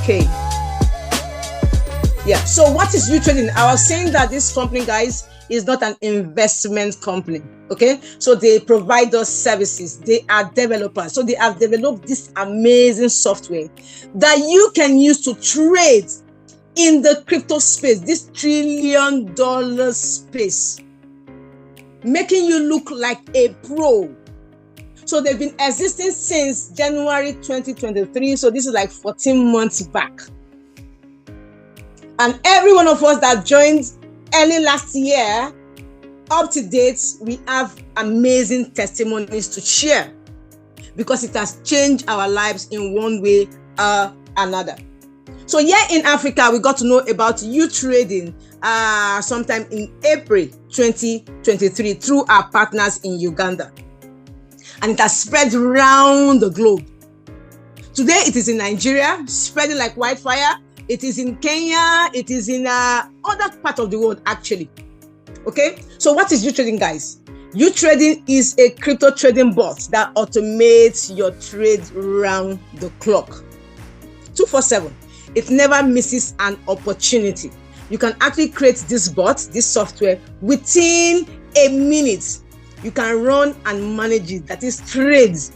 Okay. Yeah. So what is Utrading? I was saying that this company, guys, is not an investment company. Okay. So they provide us services. They are developers. So they have developed this amazing software that you can use to trade in the crypto space, this $1 trillion space, making you look like a pro. So they've been existing since January 2023. So this is like 14 months back. And every one of us that joined early last year, up to date, we have amazing testimonies to share because it has changed our lives in one way or another. So here in Africa, we got to know about Utrading sometime in April 2023 through our partners in Uganda. And it has spread around the globe. Today, it is in Nigeria, spreading like wildfire. It is in Kenya. It is in other parts of the world, actually. Okay? So what is Utrading, guys? Utrading is a crypto trading bot that automates your trade round the clock. 247. It never misses an opportunity. You can actually create this bot, this software, within a minute. You can run and manage it. That is trades,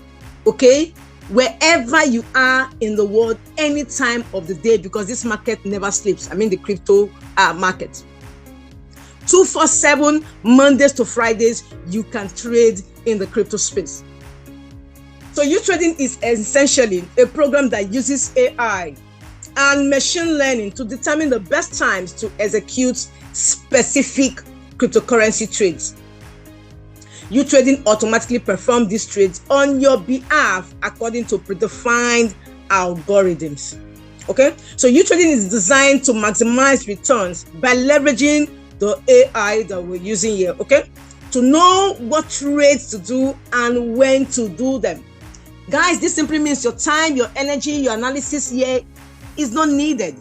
okay? Wherever you are in the world, any time of the day, because this market never sleeps. I mean the crypto market. 247, Mondays to Fridays, you can trade in the crypto space. So Utrading is essentially a program that uses AI and machine learning to determine the best times to execute specific cryptocurrency trades. Utrading automatically performs these trades on your behalf according to predefined algorithms. Okay, so Utrading is designed to maximize returns by leveraging the AI that we're using here. Okay, to know what trades to do and when to do them. Guys, this simply means your time, your energy, your analysis here is not needed.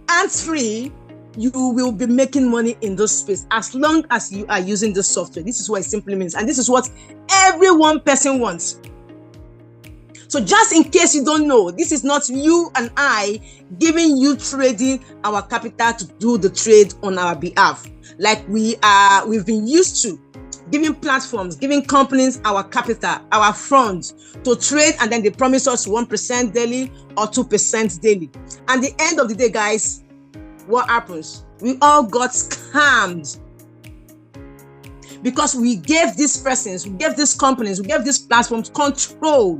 Hands-free, you will be making money in this space as long as you are using this software. This is what it simply means. And this is what every one person wants. So just in case you don't know, this is not you and I giving Utrading our capital to do the trade on our behalf. Like we've been used to giving platforms, giving companies our capital, our funds to trade, and then they promise us 1% daily or 2% daily. And the end of the day, guys, what happens? We all got scammed because we gave these persons, we gave these companies, we gave these platforms control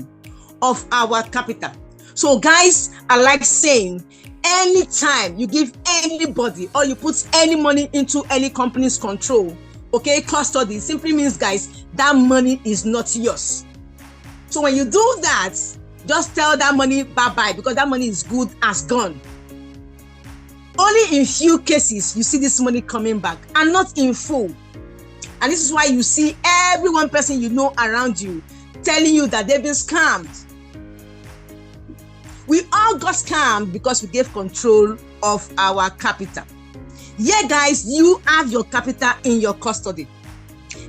of our capital. So guys, I like saying, anytime you give anybody or you put any money into any company's control, okay, custody, simply means, guys, that money is not yours. So when you do that, just tell that money bye-bye, because that money is good as gone. Only in few cases you see this money coming back, and not in full. And this is why you see every one person you know around you telling you that they've been scammed. We all got scammed because we gave control of our capital. Yeah, guys, you have your capital in your custody,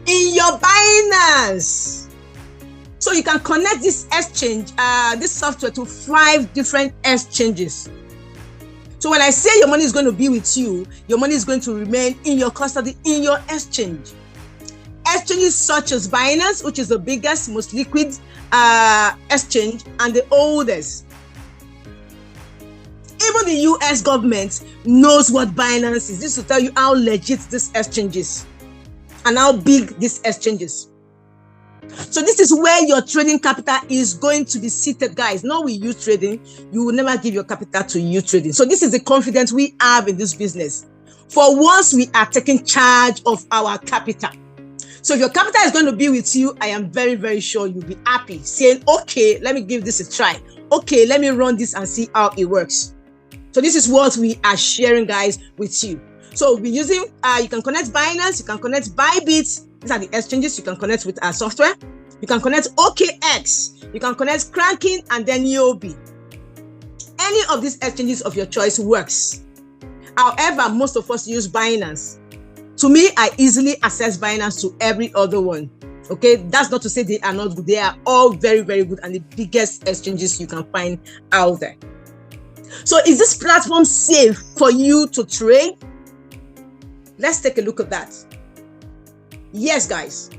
in your Binance. So you can connect this exchange, this software to 5 different exchanges. So when I say your money is going to be with you, your money is going to remain in your custody, in your exchange. Exchanges such as Binance, which is the biggest, most liquid exchange and the oldest. Even the US government knows what Binance is. This will tell you how legit this exchange is and how big this exchange is. So this is where your trading capital is going to be seated, guys. Not with Utrading. You will never give your capital to Utrading. So this is the confidence we have in this business. For once we are taking charge of our capital. So if your capital is going to be with you, I am very, very sure you'll be happy, saying, okay, let me give this a try. Okay, let me run this and see how it works. So this is what we are sharing, guys, with you. So we're using, you can connect Binance, you can connect Bybit. These are the exchanges you can connect with our software. You can connect OKX, you can connect Kraken, and then EOB. Any of these exchanges of your choice works. However, most of us use Binance. To me, I easily access Binance to every other one. Okay, that's not to say they are not good. They are all very, very good and the biggest exchanges you can find out there. So is this platform safe for you to trade? Let's take a look at that. Yes, guys.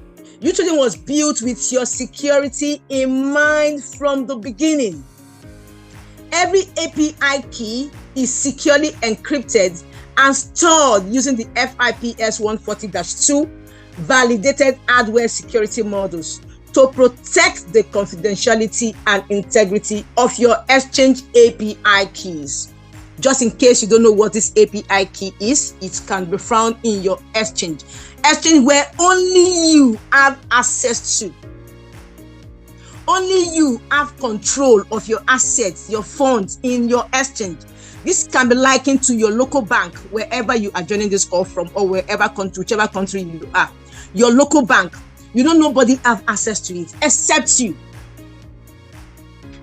Utrading was built with your security in mind from the beginning. Every API key is securely encrypted and stored using the FIPS 140-2 validated hardware security models to protect the confidentiality and integrity of your exchange API keys. Just in case you don't know what this API key is, it can be found in your exchange where only you have access to. Only you have control of your assets, your funds in your exchange. This can be likened to your local bank, wherever you are joining this call from, or whichever country you are. Your local bank, you don't nobody have access to it except you.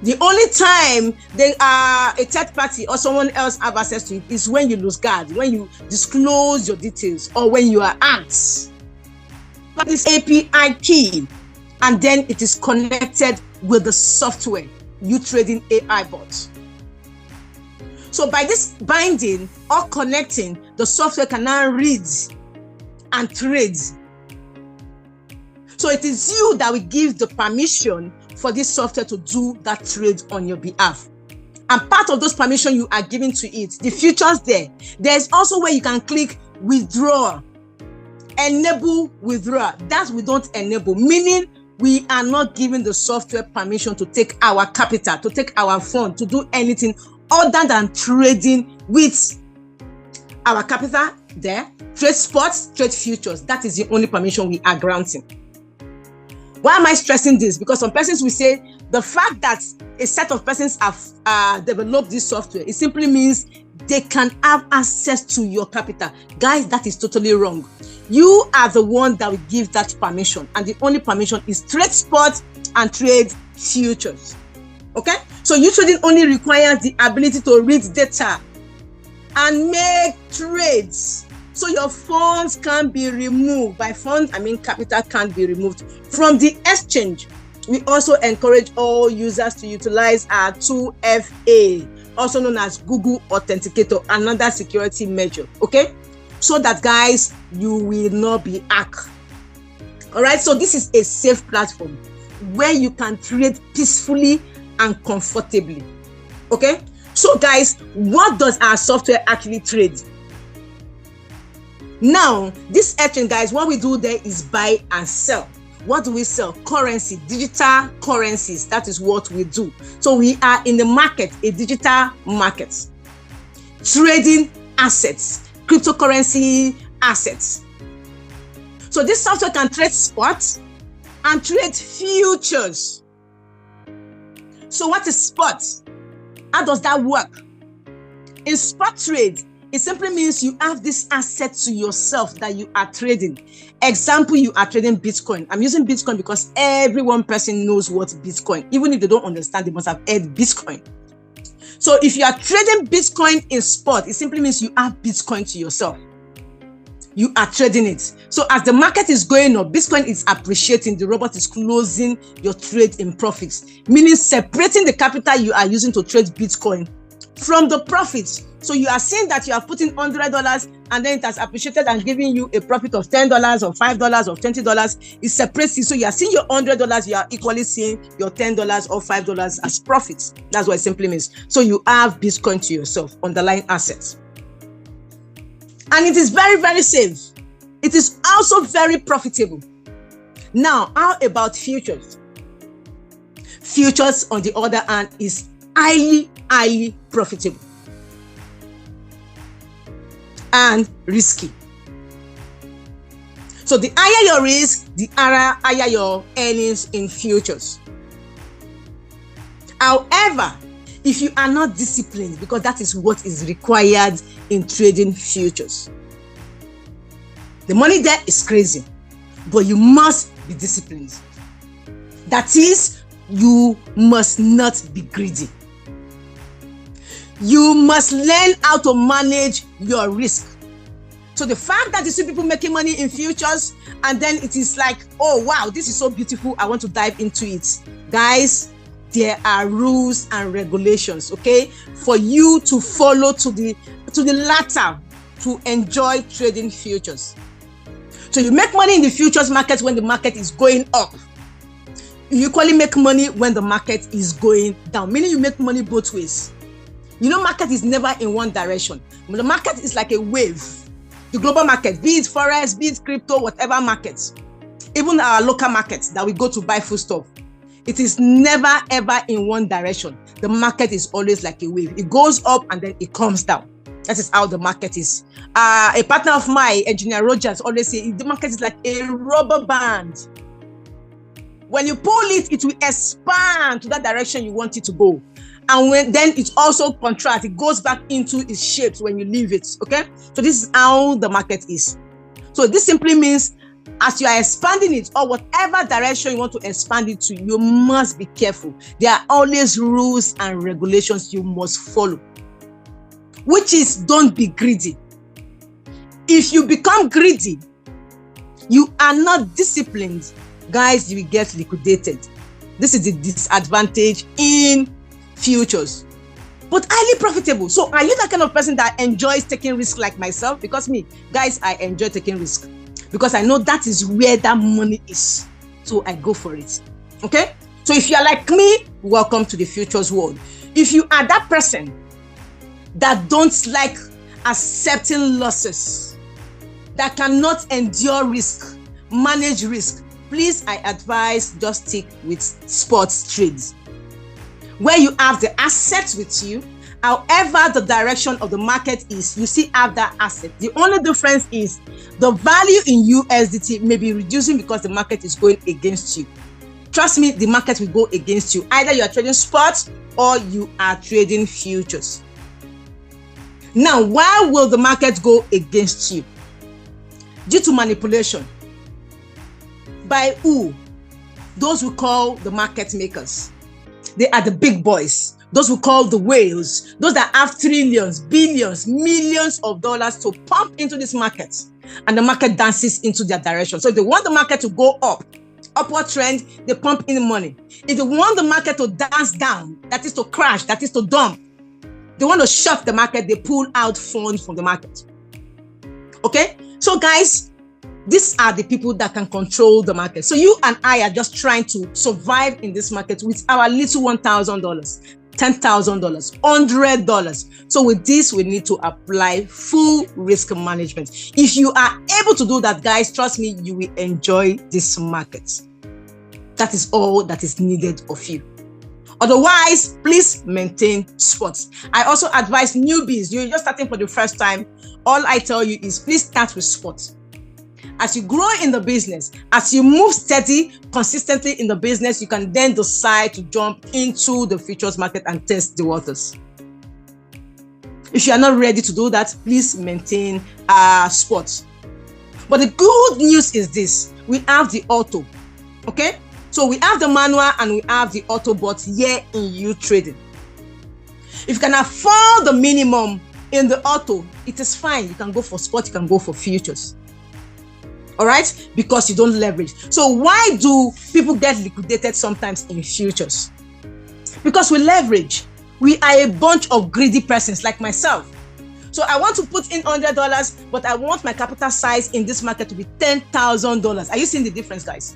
The only time they are a third party or someone else have access to it is when you lose guard, when you disclose your details, or when you are asked. But this API key, and then it is connected with the software, Utrading AI bot. So by this binding or connecting, the software can now read and trade. So it is you that will give the permission for this software to do that trade on your behalf. And part of those permission you are giving to it, the features there's also where you can click withdraw, enable withdrawal. That we don't enable, meaning we are not giving the software permission to take our capital, to take our fund, to do anything other than trading with our capital there, trade spots, trade futures. That is the only permission we are granting. Why am I stressing this? Because some persons will say the fact that a set of persons have developed this software, it simply means they can have access to your capital. Guys, that is totally wrong. You are the one that will give that permission, and the only permission is trade spots and trade futures. Okay? So Utrading only requires the ability to read data and make trades. So your funds can be removed. By funds, I mean capital can be removed from the exchange. We also encourage all users to utilize our 2FA, also known as Google Authenticator, another security measure, okay? So that, guys, you will not be hacked. All right, so this is a safe platform where you can trade peacefully and comfortably, okay? So, guys, what does our software actually trade? Now, this exchange, guys, what we do there is buy and sell. What do we sell? Currency, digital currencies. That is what we do. So we are in the market, a digital market, trading assets, cryptocurrency assets. So this software can trade spots and trade futures. So what is spot? How does that work? In spot trade, it simply means you have this asset to yourself that you are trading. Example, you are trading Bitcoin. I'm using Bitcoin because every one person knows what Bitcoin. Even if they don't understand, they must have heard Bitcoin. So if you are trading Bitcoin in spot, it simply means you have Bitcoin to yourself. You are trading it. So as the market is going up, Bitcoin is appreciating, the robot is closing your trade in profits, meaning separating the capital you are using to trade Bitcoin from the profits. So you are seeing that you are putting $100 and then it has appreciated and giving you a profit of $10 or $5 or $20. It separates it. So you are seeing your $100, you are equally seeing your $10 or $5 as profits. That's what it simply means. So you have Bitcoin to yourself, underlying assets. And it is very, very safe. It is also very profitable. Now, how about futures? Futures, on the other hand, is highly, highly profitable and risky. So the higher your risk, the higher your earnings in futures. However, if you are not disciplined, because that is what is required in trading futures, the money there is crazy, but you must be disciplined. That is, you must not be greedy. You must learn how to manage your risk. So the fact that you see people making money in futures and then it is like, oh wow, this is so beautiful, I want to dive into it. Guys, there are rules and regulations, okay, for you to follow to the latter to enjoy trading futures. So you make money in the futures market when the market is going up. You equally make money when the market is going down, meaning you make money both ways. You know, market is never in one direction. The market is like a wave. The global market, be it forex, be it crypto, whatever markets, even our local markets that we go to buy food stuff, it is never ever in one direction. The market is always like a wave. It goes up and then it comes down. That is how the market is. A partner of mine, Engineer Rogers, always say the market is like a rubber band. When you pull it, it will expand to that direction you want it to go. And then it also contracts. It goes back into its shapes when you leave it, okay? So this is how the market is. So this simply means as you are expanding it or whatever direction you want to expand it to, you must be careful. There are always rules and regulations you must follow, which is don't be greedy. If you become greedy, you are not disciplined, guys, you will get liquidated. This is the disadvantage in futures, but highly profitable. So are you that kind of person that enjoys taking risk like myself? Because me, guys, I enjoy taking risk because I know that is where that money is. So I go for it. Okay? So if you are like me, welcome to the futures world. If you are that person that don't like accepting losses, that cannot endure risk, manage risk, please, I advise just stick with sports trades, where you have the assets with you. However the direction of the market is, you still have that asset. The only difference is the value in USDT may be reducing because the market is going against you. Trust me, the market will go against you. Either you are trading spots or you are trading futures. Now, why will the market go against you? Due to manipulation. By who? Those we call the market makers. They are the big boys. Those we call the whales. Those that have trillions, billions, millions of dollars to pump into this market. And the market dances into their direction. So if they want the market to go up, upward trend, they pump in money. If they want the market to dance down, that is to crash, that is to dump, they want to shut the market, they pull out funds from the market. Okay? So guys, these are the people that can control the market. So you and I are just trying to survive in this market with our little $1,000, $10,000, $100. So with this, we need to apply full risk management. If you are able to do that, guys, trust me, you will enjoy this market. That is all that is needed of you. Otherwise, please maintain sports. I also advise newbies, you're just starting for the first time. All I tell you is please start with sports. As you grow in the business, as you move steady, consistently in the business, you can then decide to jump into the futures market and test the waters. If you are not ready to do that, please maintain sports. But the good news is this: we have the auto, okay? So we have the manual and we have the auto bot here in Utrading. If you can afford the minimum in the auto, it is fine. You can go for spot, you can go for futures. All right, because you don't leverage. So why do people get liquidated sometimes in futures? Because we leverage. We are a bunch of greedy persons like myself. So I want to put in $100, but I want my capital size in this market to be $10,000. Are you seeing the difference, guys?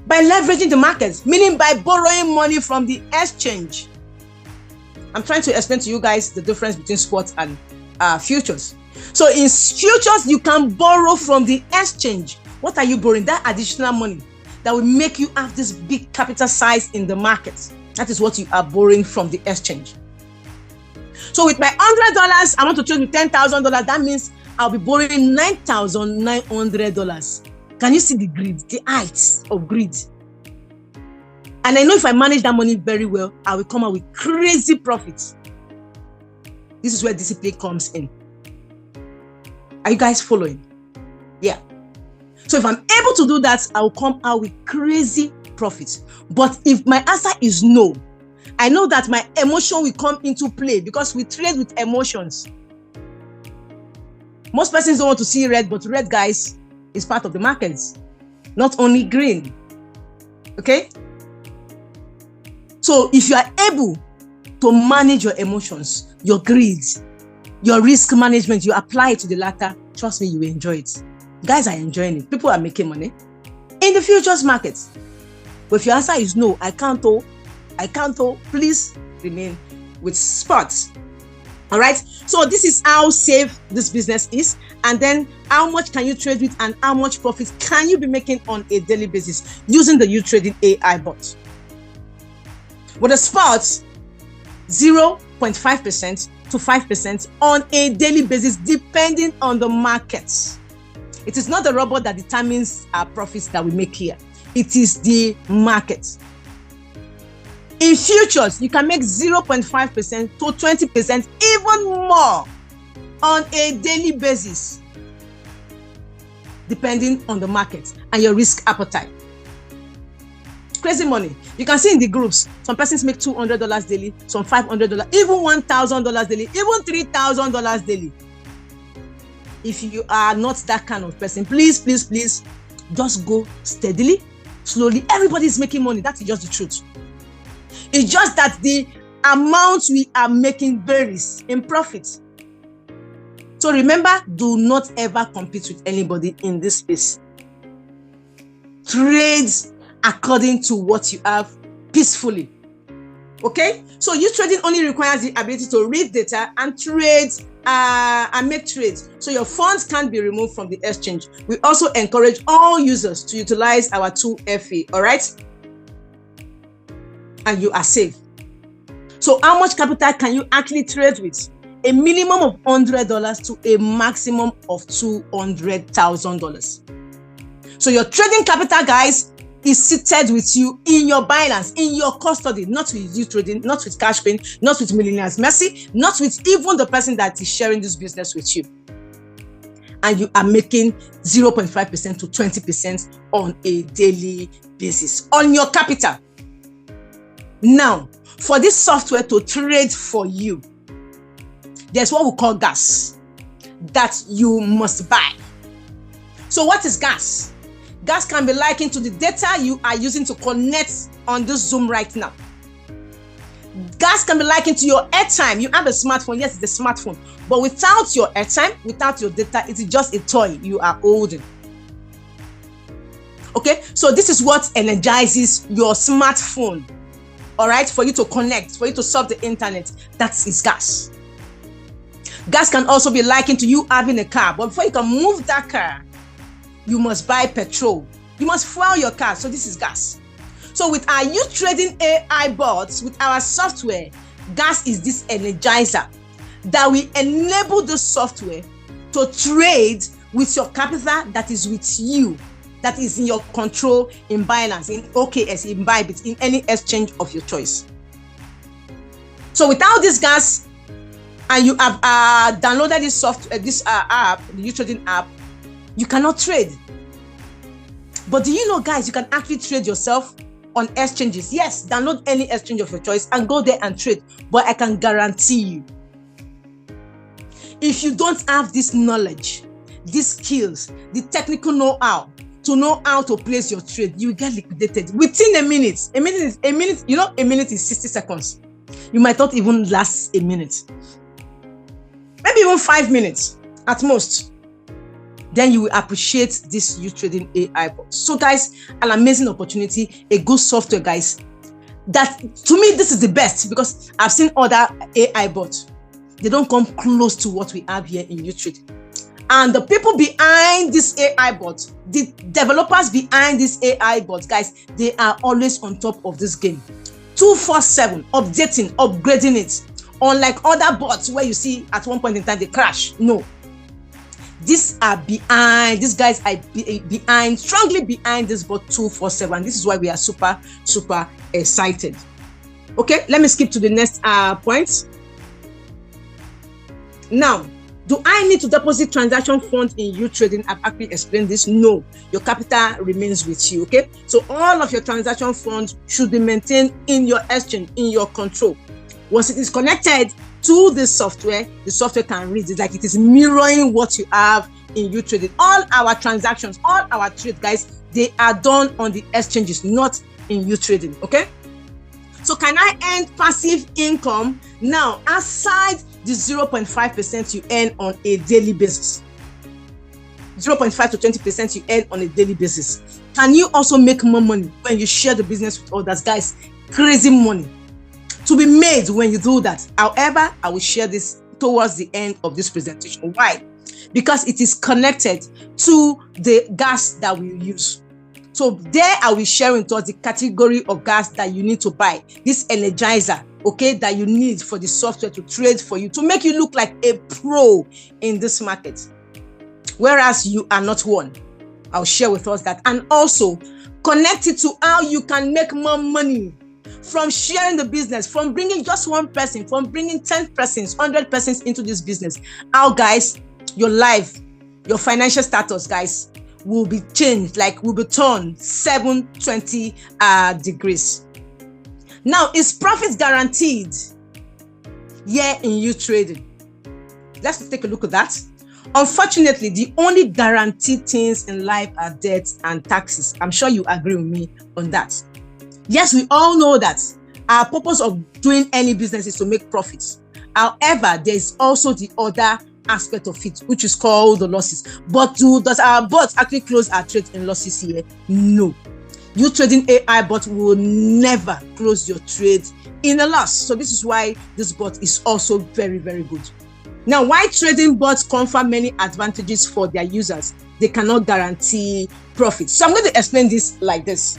By leveraging the markets, meaning by borrowing money from the exchange. I'm trying to explain to you guys the difference between spot and futures. So in futures, you can borrow from the exchange. What are you borrowing? That additional money that will make you have this big capital size in the market. That is what you are borrowing from the exchange. So with my $100, I want to trade with $10,000. That means I'll be borrowing $9,900. Can you see the greed, the heights of greed? And I know if I manage that money very well, I will come out with crazy profits. This is where discipline comes in. Are you guys following? Yeah. So if I'm able to do that, I will come out with crazy profits. But if my answer is no, I know that my emotion will come into play because we trade with emotions. Most persons don't want to see red, but red, guys, is part of the markets, not only green. Okay? So if you are able to manage your emotions, your greed, your risk management, you apply it to the latter, trust me, you will enjoy it. Guys are enjoying it. People are making money in the futures market. But if your answer is no, I can't, please remain with sports. All right. So this is how safe this business is. And then how much can you trade with and how much profit can you be making on a daily basis using the Utrading AI bot? With the sports, 0.5% to 5% on a daily basis, depending on the markets. It is not the robot that determines our profits that we make here. It is the market. In futures, you can make 0.5% to 20%, even more on a daily basis, depending on the market and your risk appetite. Crazy money. You can see in the groups, some persons make $200 daily, some $500, even $1,000 daily, even $3,000 daily. If you are not that kind of person, please, just go steadily, slowly. Everybody is making money. That is just the truth. It's just that the amount we are making varies in profit. So remember, do not ever compete with anybody in this space. Trade according to what you have peacefully. Okay? So Utrading only requires the ability to read data and trade and make trades. So your funds can't be removed from the exchange. We also encourage all users to utilize our 2FA. All right? And you are safe. So how much capital can you actually trade with? A minimum of $100 to a maximum of $200,000. So your trading capital, guys, is seated with you in your balance, in your custody, not with Utrading, not with Cashpin, not with Millionaires Mercy, not with even the person that is sharing this business with you. And you are making 0.5% to 20% on a daily basis on your capital. Now, for this software to trade for you, there's what we call gas that you must buy. So what is gas? Gas can be likened to the data you are using to connect on this Zoom right now. Gas can be likened to your airtime. You have a smartphone. Yes, it's a smartphone. But without your airtime, without your data, it is just a toy you are holding. Okay? So this is what energizes your smartphone. All right? For you to connect, for you to surf the internet. That is gas. Gas can also be likened to you having a car. But before you can move that car, you must buy petrol. You must fuel your car. So this is gas. So with our Utrading AI bots, with our software, gas is this energizer that will enable the software to trade with your capital that is with you, that is in your control, in Binance, in OKS, in Bybit, in any exchange of your choice. So without this gas, and you have downloaded this software, this app, the Utrading app, you cannot trade. But do you know, guys, you can actually trade yourself on exchanges. Yes, download any exchange of your choice and go there and trade. But I can guarantee you, if you don't have this knowledge, these skills, the technical know-how to know how to place your trade, you will get liquidated within a minute. A minute, you know, a minute is 60 seconds. You might not even last a minute. Maybe even 5 minutes at most. Then you will appreciate this Utrading AI bot. So guys, an amazing opportunity, a good software, guys. That, to me, this is the best because I've seen other AI bots. They don't come close to what we have here in Utrading. And the people behind this AI bot, the developers behind this AI bot, guys, they are always on top of this game. 24/7, updating, upgrading it. Unlike other bots where you see at one point in time they crash. No. These guys are behind, strongly behind this bot 24/7. This is why we are super excited. Okay, let me skip to the next point. Now, do I need to deposit transaction funds in Utrading? I've actually explained this. No, your capital remains with you. Okay, so all of your transaction funds should be maintained in your exchange, in your control. Once it is connected to this software, the software can read it like it is mirroring what you have in Utrading. All our transactions, all our trades, guys, they are done on the exchanges, not in Utrading. Okay, So can I earn passive income now aside the 0.5% you earn on a daily basis? 0.5 to 20% you earn on a daily basis. Can you also make more money when you share the business with others? Guys, crazy money to be made when you do that. However, I will share this towards the end of this presentation. Why? Because it is connected to the gas that we use. So there I will share with us the category of gas that you need to buy. This energizer, okay, that you need for the software to trade for you, to make you look like a pro in this market, whereas you are not one. I'll share with us that, and also connect it to how you can make more money from sharing the business, from bringing just one person, from bringing 10 persons, 100 persons into this business. How, guys, your life, your financial status, guys, will be changed, like will be turned 720 degrees. Now, is profit guaranteed here in Utrading? Let's take a look at that. Unfortunately, the only guaranteed things in life are debts and taxes. I'm sure you agree with me on that. Yes, we all know that our purpose of doing any business is to make profits. However, there's also the other aspect of it, which is called the losses. But does our bot actually close our trade in losses here? No. Utrading AI bot will never close your trade in a loss. So this is why this bot is also very, very good. Now, why trading bots confer many advantages for their users? They cannot guarantee profit. So I'm going to explain this like this.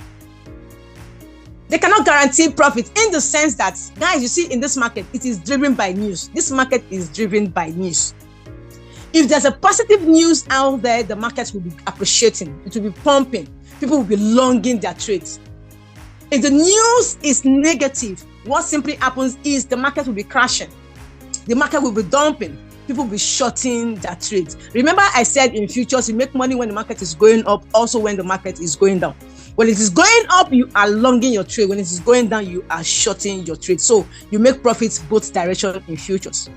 They cannot guarantee profit in the sense that, guys, you see, in this market, it is driven by news. This market is driven by news. If there's a positive news out there, the market will be appreciating. It will be pumping. People will be longing their trades. If the news is negative, what simply happens is the market will be crashing. The market will be dumping. People will be shorting their trades. Remember, I said in futures, you make money when the market is going up, also when the market is going down. When it is going up, you are longing your trade. When it is going down, you are shorting your trade. So you make profits both directions in futures.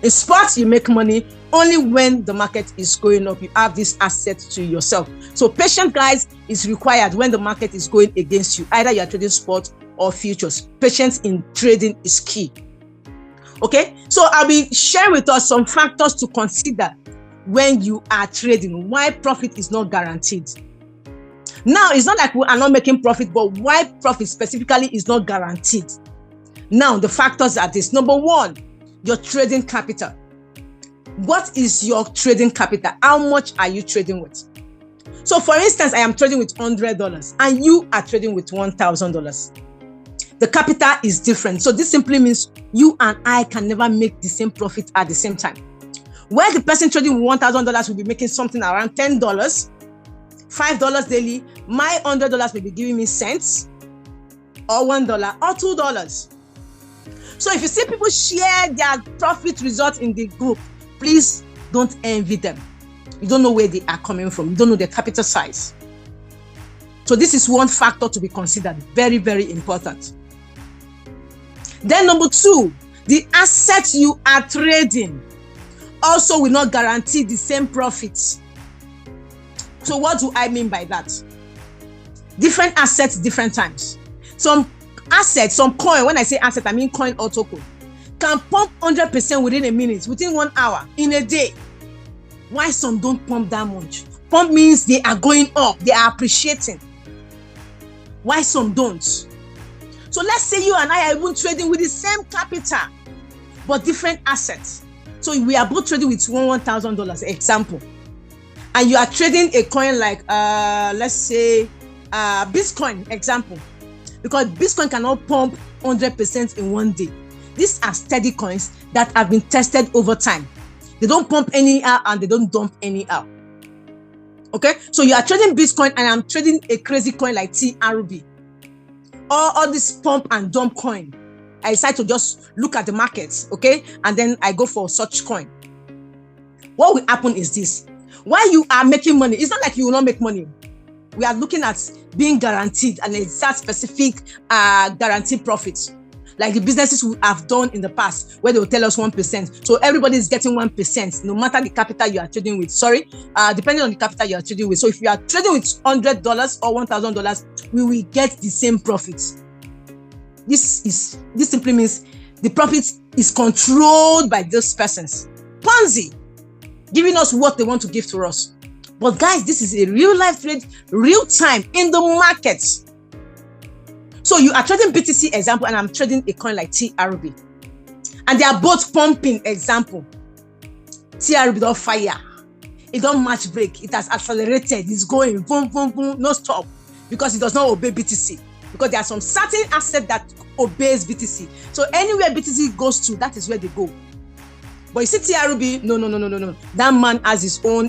In sports, you make money only when the market is going up. You have this asset to yourself. So patience, guys, is required when the market is going against you. Either you are trading sport or futures. Patience in trading is key. Okay, so I'll be sharing with us some factors to consider when you are trading, why profit is not guaranteed. Now, it's not like we are not making profit, but why profit specifically is not guaranteed. Now, the factors are this. Number one, your trading capital. What is your trading capital? How much are you trading with? So, for instance, I am trading with $100 and you are trading with $1,000. The capital is different. So this simply means you and I can never make the same profit at the same time. Where the person trading with $1,000 will be making something around $10, $5 daily, my $100 may be giving me cents, or $1 or $2. So if you see people share their profit results in the group, please don't envy them. You don't know where they are coming from. You don't know their capital size. So this is one factor to be considered. Very, very important. Then number two, the assets you are trading also will not guarantee the same profits. So what do I mean by that? Different assets, different times. Some assets, some coin, when I say asset, I mean coin or token, can pump 100% within a minute, within 1 hour, in a day. Why some don't pump that much? Pump means they are going up, they are appreciating. Why some don't? So let's say you and I are even trading with the same capital, but different assets. So we are both trading with $1,000, example. And you are trading a coin like, let's say, Bitcoin, example. Because Bitcoin cannot pump 100% in one day. These are steady coins that have been tested over time. They don't pump anyhow and they don't dump anyhow. Okay, so you are trading Bitcoin and I'm trading a crazy coin like TRB. All this pump and dump coin. I decide to just look at the markets, okay, and then I go for such coin. What will happen is this. While you are making money, it's not like you will not make money. We are looking at being guaranteed and exact specific guaranteed profits. Like the businesses we have done in the past, where they will tell us 1%. So everybody is getting 1%, no matter the capital you are trading with. Depending on the capital you are trading with. So if you are trading with $100 or $1,000, we will get the same profits. This simply means the profit is controlled by those persons. Ponzi, giving us what they want to give to us. But guys, this is a real life trade, real time in the market. So you are trading BTC example, and I'm trading a coin like TRB. And they are both pumping example. TRB don't fire. It don't match break. It has accelerated. It's going boom, boom, boom, no stop. Because it does not obey BTC. Because there are some certain assets that obeys BTC. So anywhere BTC goes to, that is where they go. But you see TRB, no. That man has his own,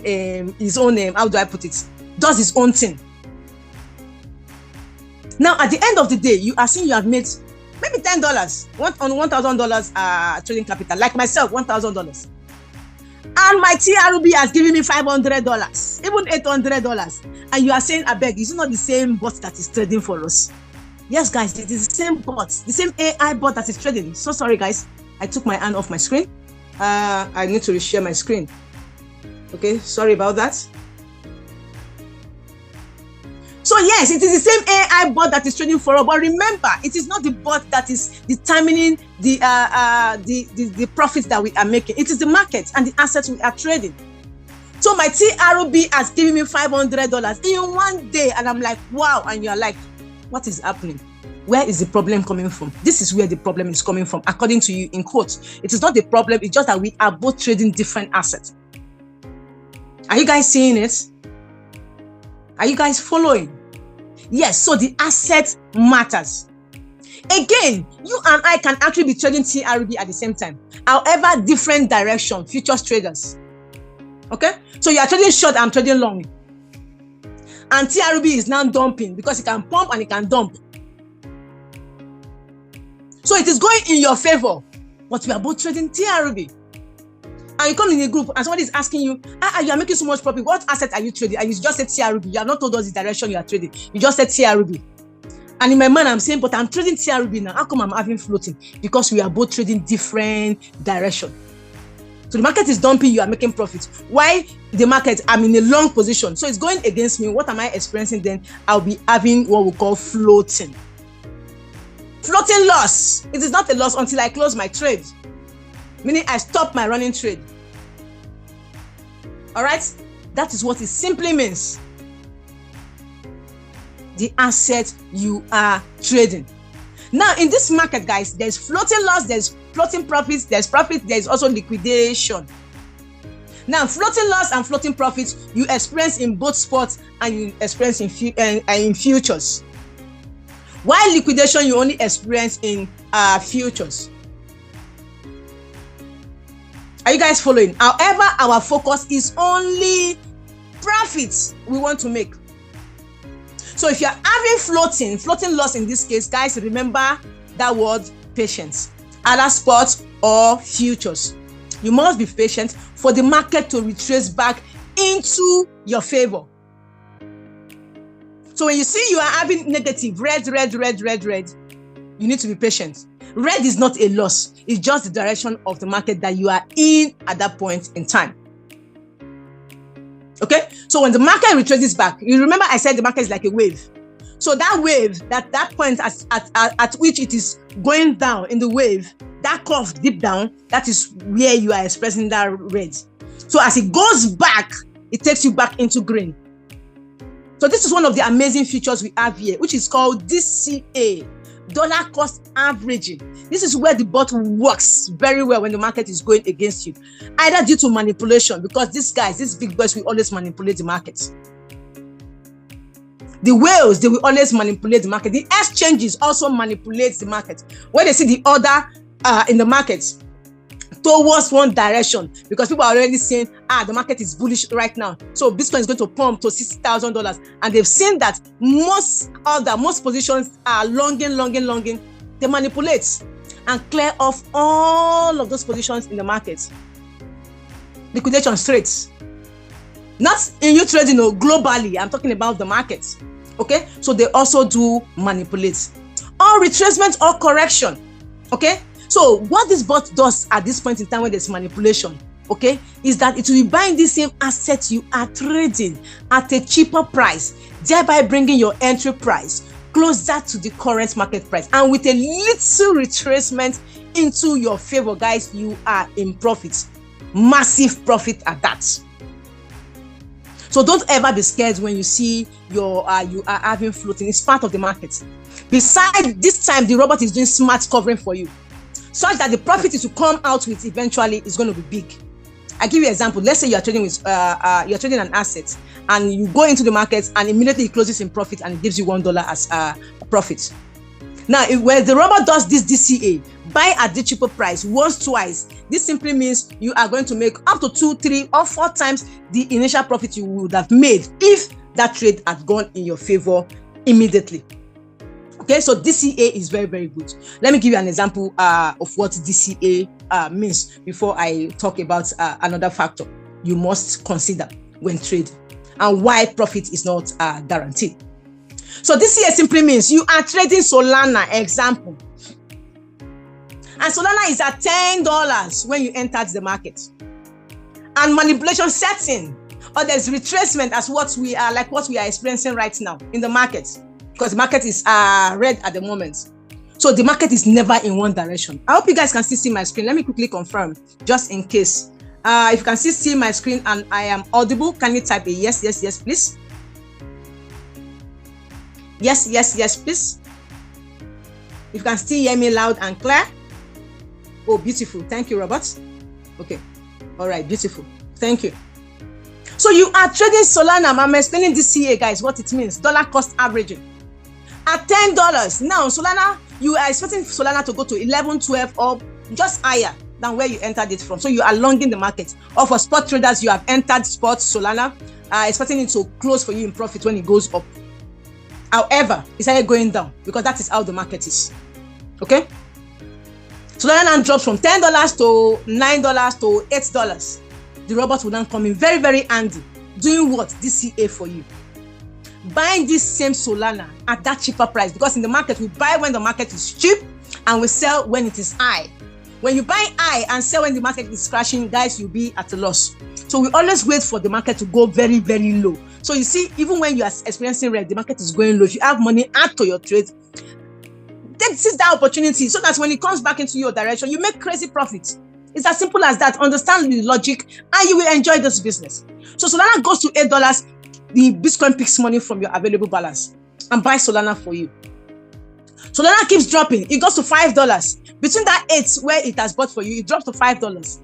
how do I put it? Does his own thing. Now, at the end of the day, you are seeing you have made maybe $10 on $1,000 trading capital. Like myself, $1,000. And my TRB has given me $500, even $800. And you are saying, I beg, is it not the same bot that is trading for us? Yes, guys, it is the same bot, the same AI bot that is trading. So sorry, guys. I took my hand off my screen. I need to reshare my screen. Okay, sorry about that. So yes, it is the same AI bot that is trading for us. But remember, it is not the bot that is determining the profits that we are making. It is the market and the assets we are trading. So my TRB has given me $500 in one day, and I'm like, wow. And you're like, what is happening? Where is the problem coming from? This is where the problem is coming from, according to you, in quotes. It is not the problem, it's just that we are both trading different assets. Are you guys seeing it? Are you guys following? Yes, so the asset matters. Again, you and I can actually be trading TRB at the same time. However, different direction, futures traders. Okay? So you are trading short, I'm trading long. And TRB is now dumping because it can pump and it can dump. So it is going in your favor, but we are both trading TRB. And you come in a group and somebody is asking you, you are making so much profit. What asset are you trading? And you just said TRB. You have not told us the direction you are trading. You just said TRB. And in my mind, I'm saying, but I'm trading TRB now. How come I'm having floating? Because we are both trading different direction. So the market is dumping, you are making profits. Why the market, I'm in a long position. So it's going against me. What am I experiencing then? I'll be having what we call floating. Floating loss. It is not a loss until I close my trade. Meaning I stop my running trade. All right? That is what it simply means. The asset you are trading. Now, in this market, guys, there's floating loss, there's floating profits, there's profit, there's also liquidation. Now, floating loss and floating profits, you experience in both spots and you experience in futures. While liquidation, you only experience in futures. Are you guys following? However, our focus is only profits we want to make. So if you're having floating loss in this case, guys, remember that word, patience. Either spots or futures. You must be patient for the market to retrace back into your favor. So when you see you are having negative, red, you need to be patient. Red is not a loss. It's just the direction of the market that you are in at that point in time. Okay? So when the market retraces back, you remember I said the market is like a wave. So that wave, that point at which it is going down in the wave, that curve deep down, that is where you are expressing that red. So as it goes back, it takes you back into green. So this is one of the amazing features we have here, which is called DCA, dollar cost averaging. This is where the bot works very well when the market is going against you, either due to manipulation, because these big boys will always manipulate the markets. The whales, they will always manipulate the market. The exchanges also manipulate the market. When they see the order in the market towards one direction, because people are already saying, the market is bullish right now, so Bitcoin is going to pump to $60,000, and they've seen that most positions are longing. They manipulate and clear off all of those positions in the market. Liquidation straight. Not in Utrading, no, globally. I'm talking about the markets. Okay, so they also do manipulate, or retracement or correction. Okay. So what this bot does at this point in time when there's manipulation, okay, is that it will be buying the same asset you are trading at a cheaper price, thereby bringing your entry price closer to the current market price. And with a little retracement into your favor, guys, you are in profit. Massive profit at that. So don't ever be scared when you see you are having floating. It's part of the market. Besides, this time the robot is doing smart covering for you, such that the profit is to come out with eventually is going to be big. I give you an example. Let's say you are trading with you're trading an asset, and you go into the market, and immediately it closes in profit, and it gives you $1 as profit. Now, when the robot does this DCA, buy at the cheaper price once, twice, this simply means you are going to make up to 2, 3, or 4 times the initial profit you would have made if that trade had gone in your favor immediately. Okay, so DCA is very, very good. Let me give you an example of what DCA means before I talk about another factor you must consider when trading and why profit is not guaranteed. So DCA simply means you are trading Solana, example. And Solana is at $10 when you entered the market. And manipulation sets in, or there's retracement as what we are experiencing right now in the market. Because the market is red at the moment. So the market is never in one direction. I hope you guys can still see my screen. Let me quickly confirm, just in case. If you can still see my screen and I am audible, can you type a yes, yes, yes, please? Yes, yes, yes, please. If you can still hear me loud and clear. Oh, beautiful. Thank you, Robert. Okay. All right, beautiful. Thank you. So you are trading Solana. I'm explaining DCA, guys, what it means. Dollar cost averaging. At $10. Now, Solana, you are expecting Solana to go to 11, 12, or just higher than where you entered it from. So you are longing the market. Or for spot traders, you have entered spot Solana, expecting it to close for you in profit when it goes up. However, it's started going down because that is how the market is. Okay? Solana now drops from $10 to $9 to $8. The robot will then come in very, very handy. Doing what? DCA for you. Buying this same Solana at that cheaper price, because in the market we buy when the market is cheap and we sell when it is high. When you buy high and sell when the market is crashing, guys, you'll be at a loss. So we always wait for the market to go very, very low. So you see, even when you are experiencing red, the market is going low. If you have money, add to your trade. Seize that opportunity so that when it comes back into your direction, you make crazy profits. It's as simple as that. Understand the logic and you will enjoy this business. So Solana goes to $8. The Bitcoin picks money from your available balance and buys Solana for you. Solana keeps dropping. It goes to $5. Between that 8 where it has bought for you, it drops to $5.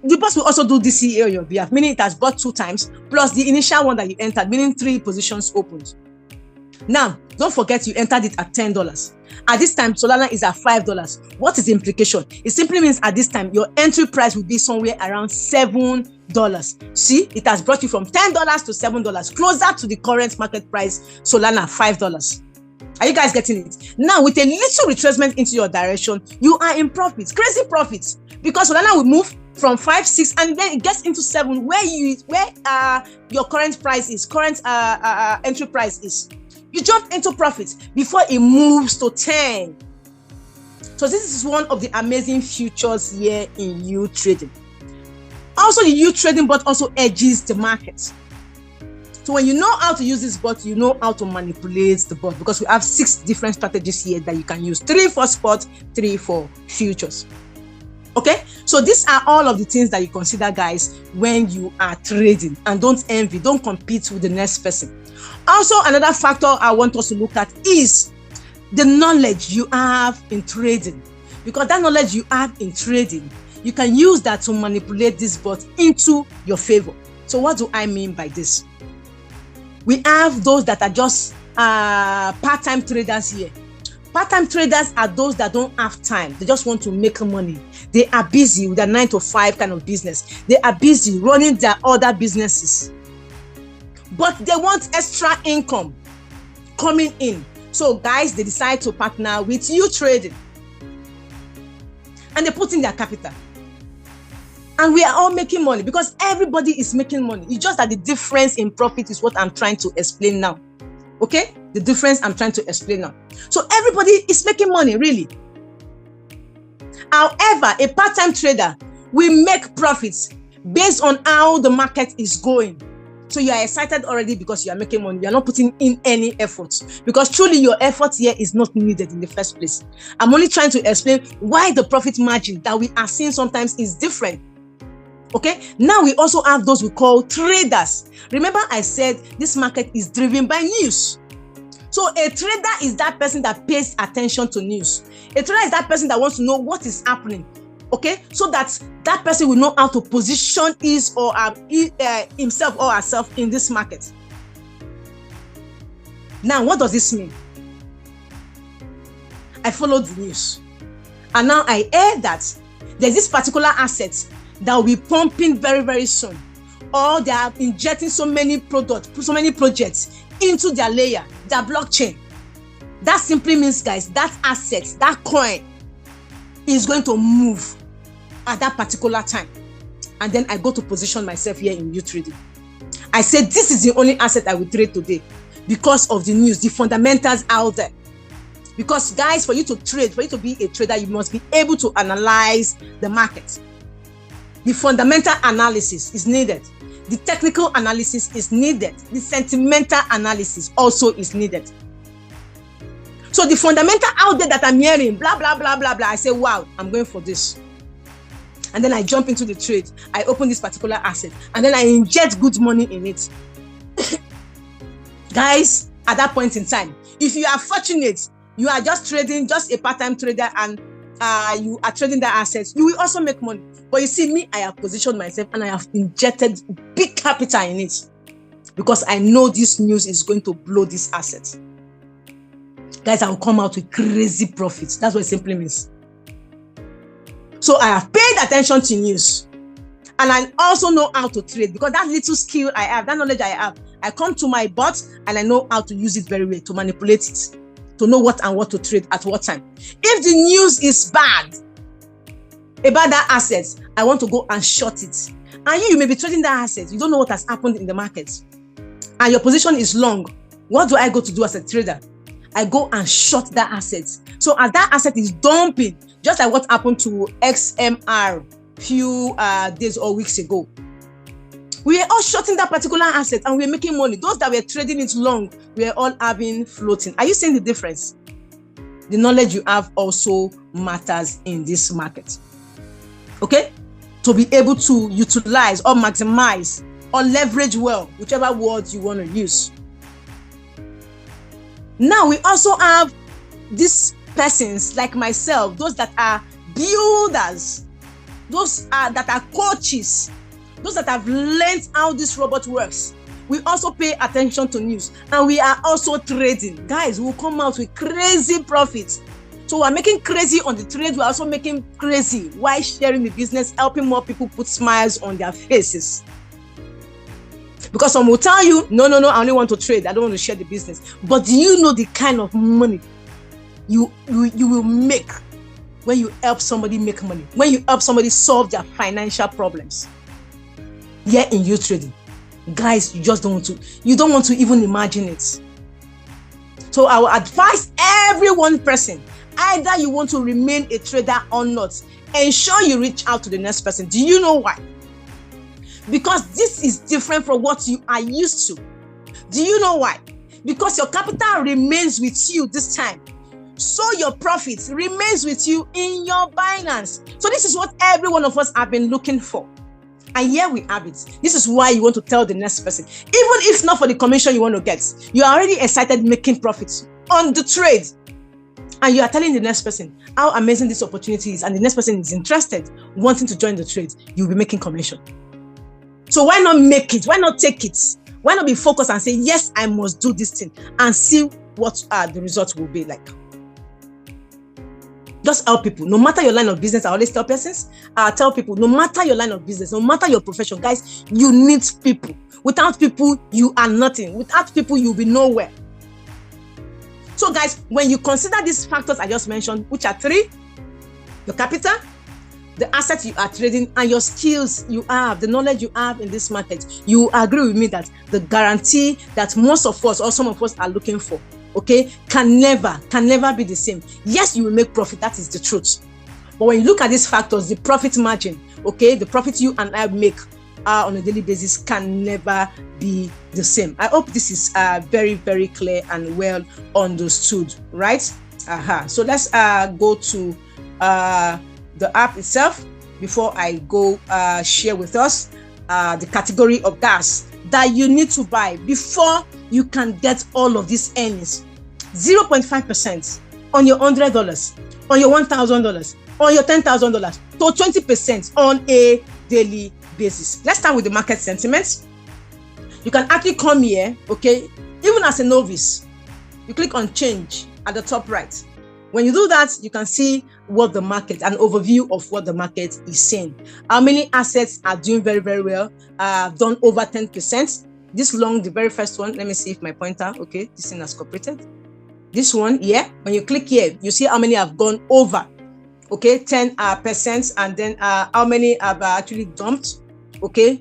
The boss will also do DCA on your behalf, meaning it has bought 2 times plus the initial one that you entered, meaning 3 positions opened. Now, don't forget you entered it at $10. At this time, Solana is at $5. What is the implication? It simply means at this time, your entry price will be somewhere around $7. See, it has brought you from $10 to $7, closer to the current market price, Solana, $5. Are you guys getting it? Now, with a little retracement into your direction, you are in profits, crazy profits, because Solana will move from 5, 6, and then it gets into 7, where your current price is, entry price is. You jump into profits before it moves to 10. So this is one of the amazing futures here in Utrading. Also, the Utrading bot also edges the market. So when you know how to use this bot, you know how to manipulate the bot, because we have 6 different strategies here that you can use. 3 for spot, 3 for futures. Okay, so these are all of the things that you consider, guys, when you are trading. And don't envy, don't compete with the next person. Also, another factor I want us to look at is the knowledge you have in trading. Because that knowledge you have in trading, you can use that to manipulate this bot into your favor. So what do I mean by this? We have those that are just part-time traders here. Part-time traders are those that don't have time. They just want to make money. They are busy with their 9 to 5 kind of business. They are busy running their other businesses. But they want extra income coming in. So guys, they decide to partner with Utrading. And they put in their capital. And we are all making money because everybody is making money. It's just that the difference in profit is what I'm trying to explain now. Okay? The difference I'm trying to explain now. So everybody is making money, really. However, a part-time trader will make profits based on how the market is going. So you are excited already because you are making money. You are not putting in any effort, because truly your effort here is not needed in the first place. I'm only trying to explain why the profit margin that we are seeing sometimes is different. Okay, now we also have those we call traders. Remember I said this market is driven by news. So a trader is that person that pays attention to news. A trader is that person that wants to know what is happening. Okay, so that person will know how to position his or himself or herself in this market. Now, what does this mean? I followed the news, and now I heard that there's this particular asset that will be pumping very, very soon, or they are injecting so many products, so many projects into their layer, their blockchain. That simply means, guys, that asset, that coin is going to move at that particular time. And then I go to position myself here in Utrading. I said this is the only asset I will trade today because of the news, the fundamentals out there. Because, guys, for you to trade, for you to be a trader, you must be able to analyze the market. The fundamental analysis is needed. The technical analysis is needed. The sentimental analysis also is needed. So the fundamental out there that I'm hearing, blah, blah, blah, blah, blah, I say, wow, I'm going for this. And then I jump into the trade. I open this particular asset. And then I inject good money in it. Guys, at that point in time, if you are fortunate, you are just trading, just a part-time trader, and you are trading that asset, you will also make money. But you see, me, I have positioned myself and I have injected big capital in it because I know this news is going to blow this asset. Guys, I will come out with crazy profits. That's what it simply means. So I have paid attention to news, and I also know how to trade, because that little skill I have, that knowledge I have, I come to my bot and I know how to use it very well, to manipulate it, to know what and what to trade at what time. If the news is bad about that asset, I want to go and short it. And you may be trading that asset, you don't know what has happened in the market, and your position is long. What do I go to do as a trader? I go and short that asset. So as that asset is dumping, just like what happened to XMR few days or weeks ago, we are all shorting that particular asset and we're making money. Those that were trading it long, we are all having floating. Are you seeing the difference? The knowledge you have also matters in this market. Okay? To be able to utilize or maximize or leverage well, whichever words you want to use. Now we also have these persons like myself, those that are builders, those that are coaches, those that have learned how this robot works. We also pay attention to news, and we are also trading. Guys, we'll come out with crazy profits. So we're making crazy on the trade. We're also making crazy while sharing the business, helping more people put smiles on their faces. Because some will tell you, no, I only want to trade. I don't want to share the business. But do you know the kind of money you will make when you help somebody make money? When you help somebody solve their financial problems? Here in Utrading. Guys, you just don't want to even imagine it. So I will advise every one person, either you want to remain a trader or not, ensure you reach out to the next person. Do you know why? Because this is different from what you are used to. Do you know why? Because your capital remains with you this time. So your profits remains with you in your Binance. So this is what every one of us have been looking for. And here we have it. This is why you want to tell the next person. Even if not for the commission you want to get, you are already excited making profits on the trade. And you are telling the next person how amazing this opportunity is, and the next person is interested, wanting to join the trade, you'll be making commission. So why not make it? Why not take it? Why not be focused and say, yes, I must do this thing, and see what the results will be like? Just help people. No matter your line of business, I always tell persons, tell people, no matter your line of business, no matter your profession, guys, you need people. Without people, you are nothing. Without people, you'll be nowhere. So guys, when you consider these factors I just mentioned, which are three: your capital, the assets you are trading, and your skills you have, the knowledge you have in this market, you agree with me that the guarantee that most of us or some of us are looking for, okay, can never be the same. Yes, you will make profit. That is the truth. But when you look at these factors, the profit margin, okay, the profit you and I make, are on a daily basis can never be the same. I hope this is very, very clear and well understood, right? So let's go to the app itself before I go share with us the category of gas that you need to buy before you can get all of these earnings. 0.5% on your $100, on your $1,000, on your $10,000 to 20% on a daily basis. Let's start with the market sentiment. You can actually come here, okay, even as a novice. You click on change at the top right. When you do that, you can see what the market, an overview of what the market is saying. How many assets are doing very, very well? Done over 10%. This long, the very first one, let me see if my pointer, okay, this thing has cooperated. This one, yeah, when you click here, you see how many have gone over, okay, 10%, and then how many have actually dumped, okay,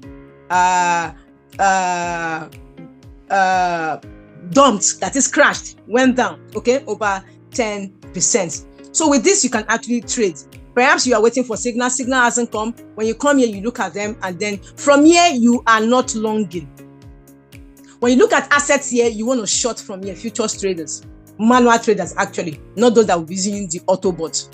dumped, that is crashed, went down, okay, over 10%. So with this, you can actually trade. Perhaps you are waiting for signal hasn't come. When you come here, you look at them, and then from here, you are not longing. When you look at assets here, you want to short from here, futures traders, manual traders, actually, not those that will be using the auto bot.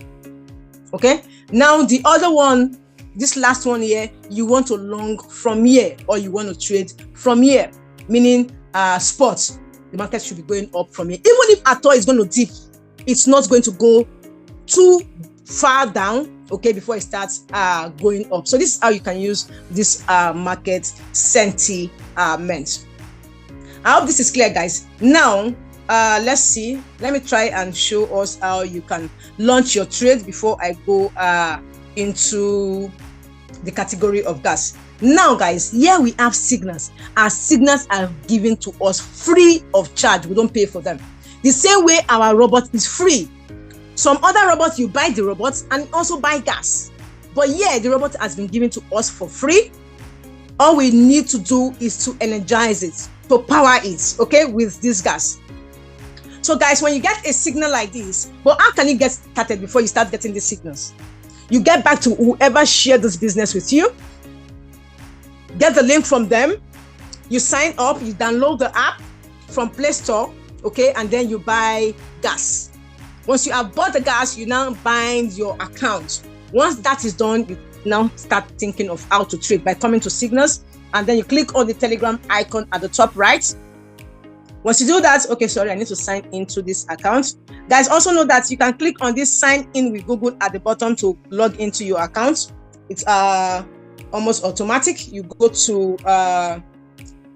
Okay, now the other one, this last one here, you want to long from here, or you want to trade from here, meaning spots. The market should be going up from here. Even if at all it's going to dip, it's not going to go too far down, okay, before it starts going up. So this is how you can use this market sentiment. I hope this is clear, guys. Now let's see. Let me try and show us how you can launch your trade before I go into the category of gas. Now, guys, here we have signals. Our signals are given to us free of charge. We don't pay for them. The same way our robot is free. Some other robots, you buy the robots and also buy gas. But yeah, the robot has been given to us for free. All we need to do is to energize it, to power it, okay, with this gas. So guys, when you get a signal like this, well, how can you get started before you start getting these signals? You get back to whoever shared this business with you, get the link from them, you sign up, you download the app from Play Store, okay, and then you buy gas. Once you have bought the gas, you now bind your account. Once that is done, you now start thinking of how to trade by coming to signals, and then you click on the Telegram icon at the top right. Once you do that, okay, sorry, I need to sign into this account. Guys, also know that you can click on this sign in with Google at the bottom to log into your account. It's almost automatic. You go to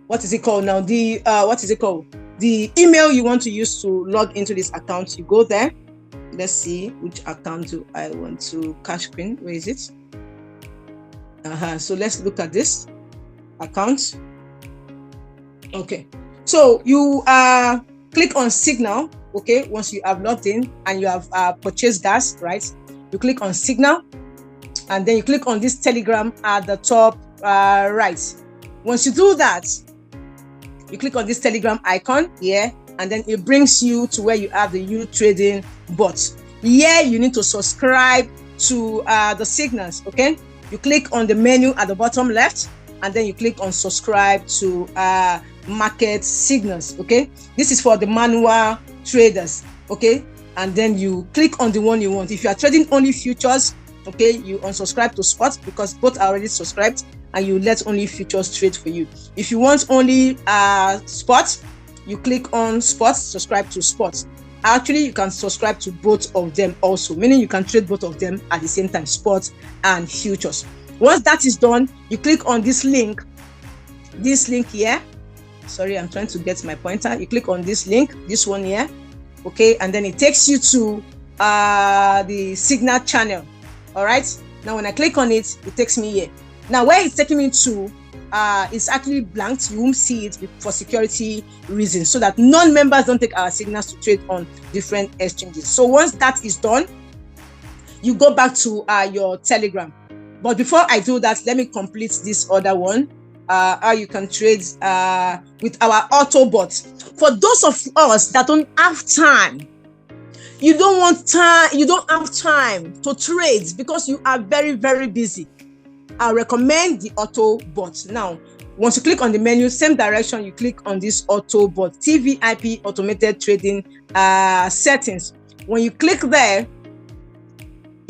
what is it called now? The email you want to use to log into this account. You go there. Let's see which account do I want to cash green. Where is it? So let's look at this account. Okay. So you click on Signal, okay, once you have logged in and you have purchased gas, right? You click on Signal, and then you click on this Telegram at the top right. Once you do that, you click on this Telegram icon here, and then it brings you to where you have the Utrading bot. Here, you need to subscribe to the signals, okay? You click on the menu at the bottom left, and then you click on subscribe to market signals, okay? This is for the manual traders, okay? And then you click on the one you want. If you are trading only futures, okay, you unsubscribe to spots because both are already subscribed, and you let only futures trade for you. If you want only spots, you click on spots, subscribe to spots. Actually, you can subscribe to both of them also, meaning you can trade both of them at the same time, spots and futures. Once that is done, you click on this link here. Sorry, I'm trying to get my pointer. You click on this link, this one here, okay, and then it takes you to the signal channel. All right, now when I click on it, it takes me here. Now where it's taking me to is actually blanked. You won't see it for security reasons, so that non-members don't take our signals to trade on different exchanges. So once that is done, you go back to your Telegram. But before I do that, let me complete this other one. How you can trade with our auto bot. For those of us that don't have time, you don't have time to trade because you are very, very busy. I recommend the auto bot. Now, once you click on the menu, same direction, you click on this auto bot, TVIP automated trading settings. When you click there,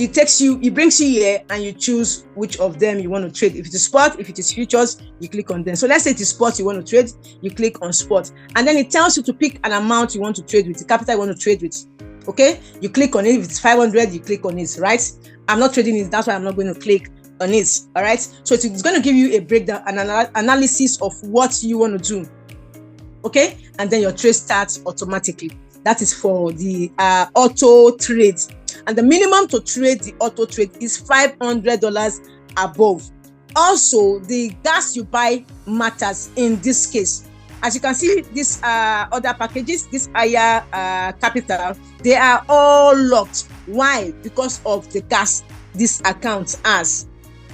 it brings you here and you choose which of them you want to trade. If it is spot, if it is futures, you click on them. So let's say it is spot you want to trade, you click on spot. And then it tells you to pick an amount you want to trade with, the capital you want to trade with. Okay, you click on it. If it's 500, you click on it, right? I'm not trading it, that's why I'm not going to click on it, all right? So it's going to give you a breakdown, an analysis of what you want to do, okay? And then your trade starts automatically. That is for the auto trade. And the minimum to trade the auto trade is $500 above. Also, the gas you buy matters in this case. As you can see, these other packages, this higher capital, they are all locked. Why? Because of the gas this account has.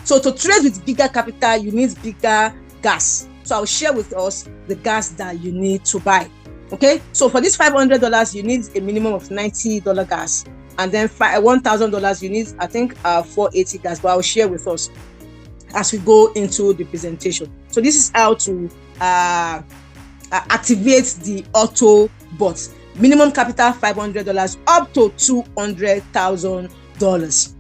So to trade with bigger capital, you need bigger gas. So I'll share with us the gas that you need to buy. Okay, so for this $500, you need a minimum of $90 gas, and then $1,000 you need, I think, 480 gas. But I'll share with us as we go into the presentation. So this is how to activate the auto bot. Minimum capital $500 up to $200,000.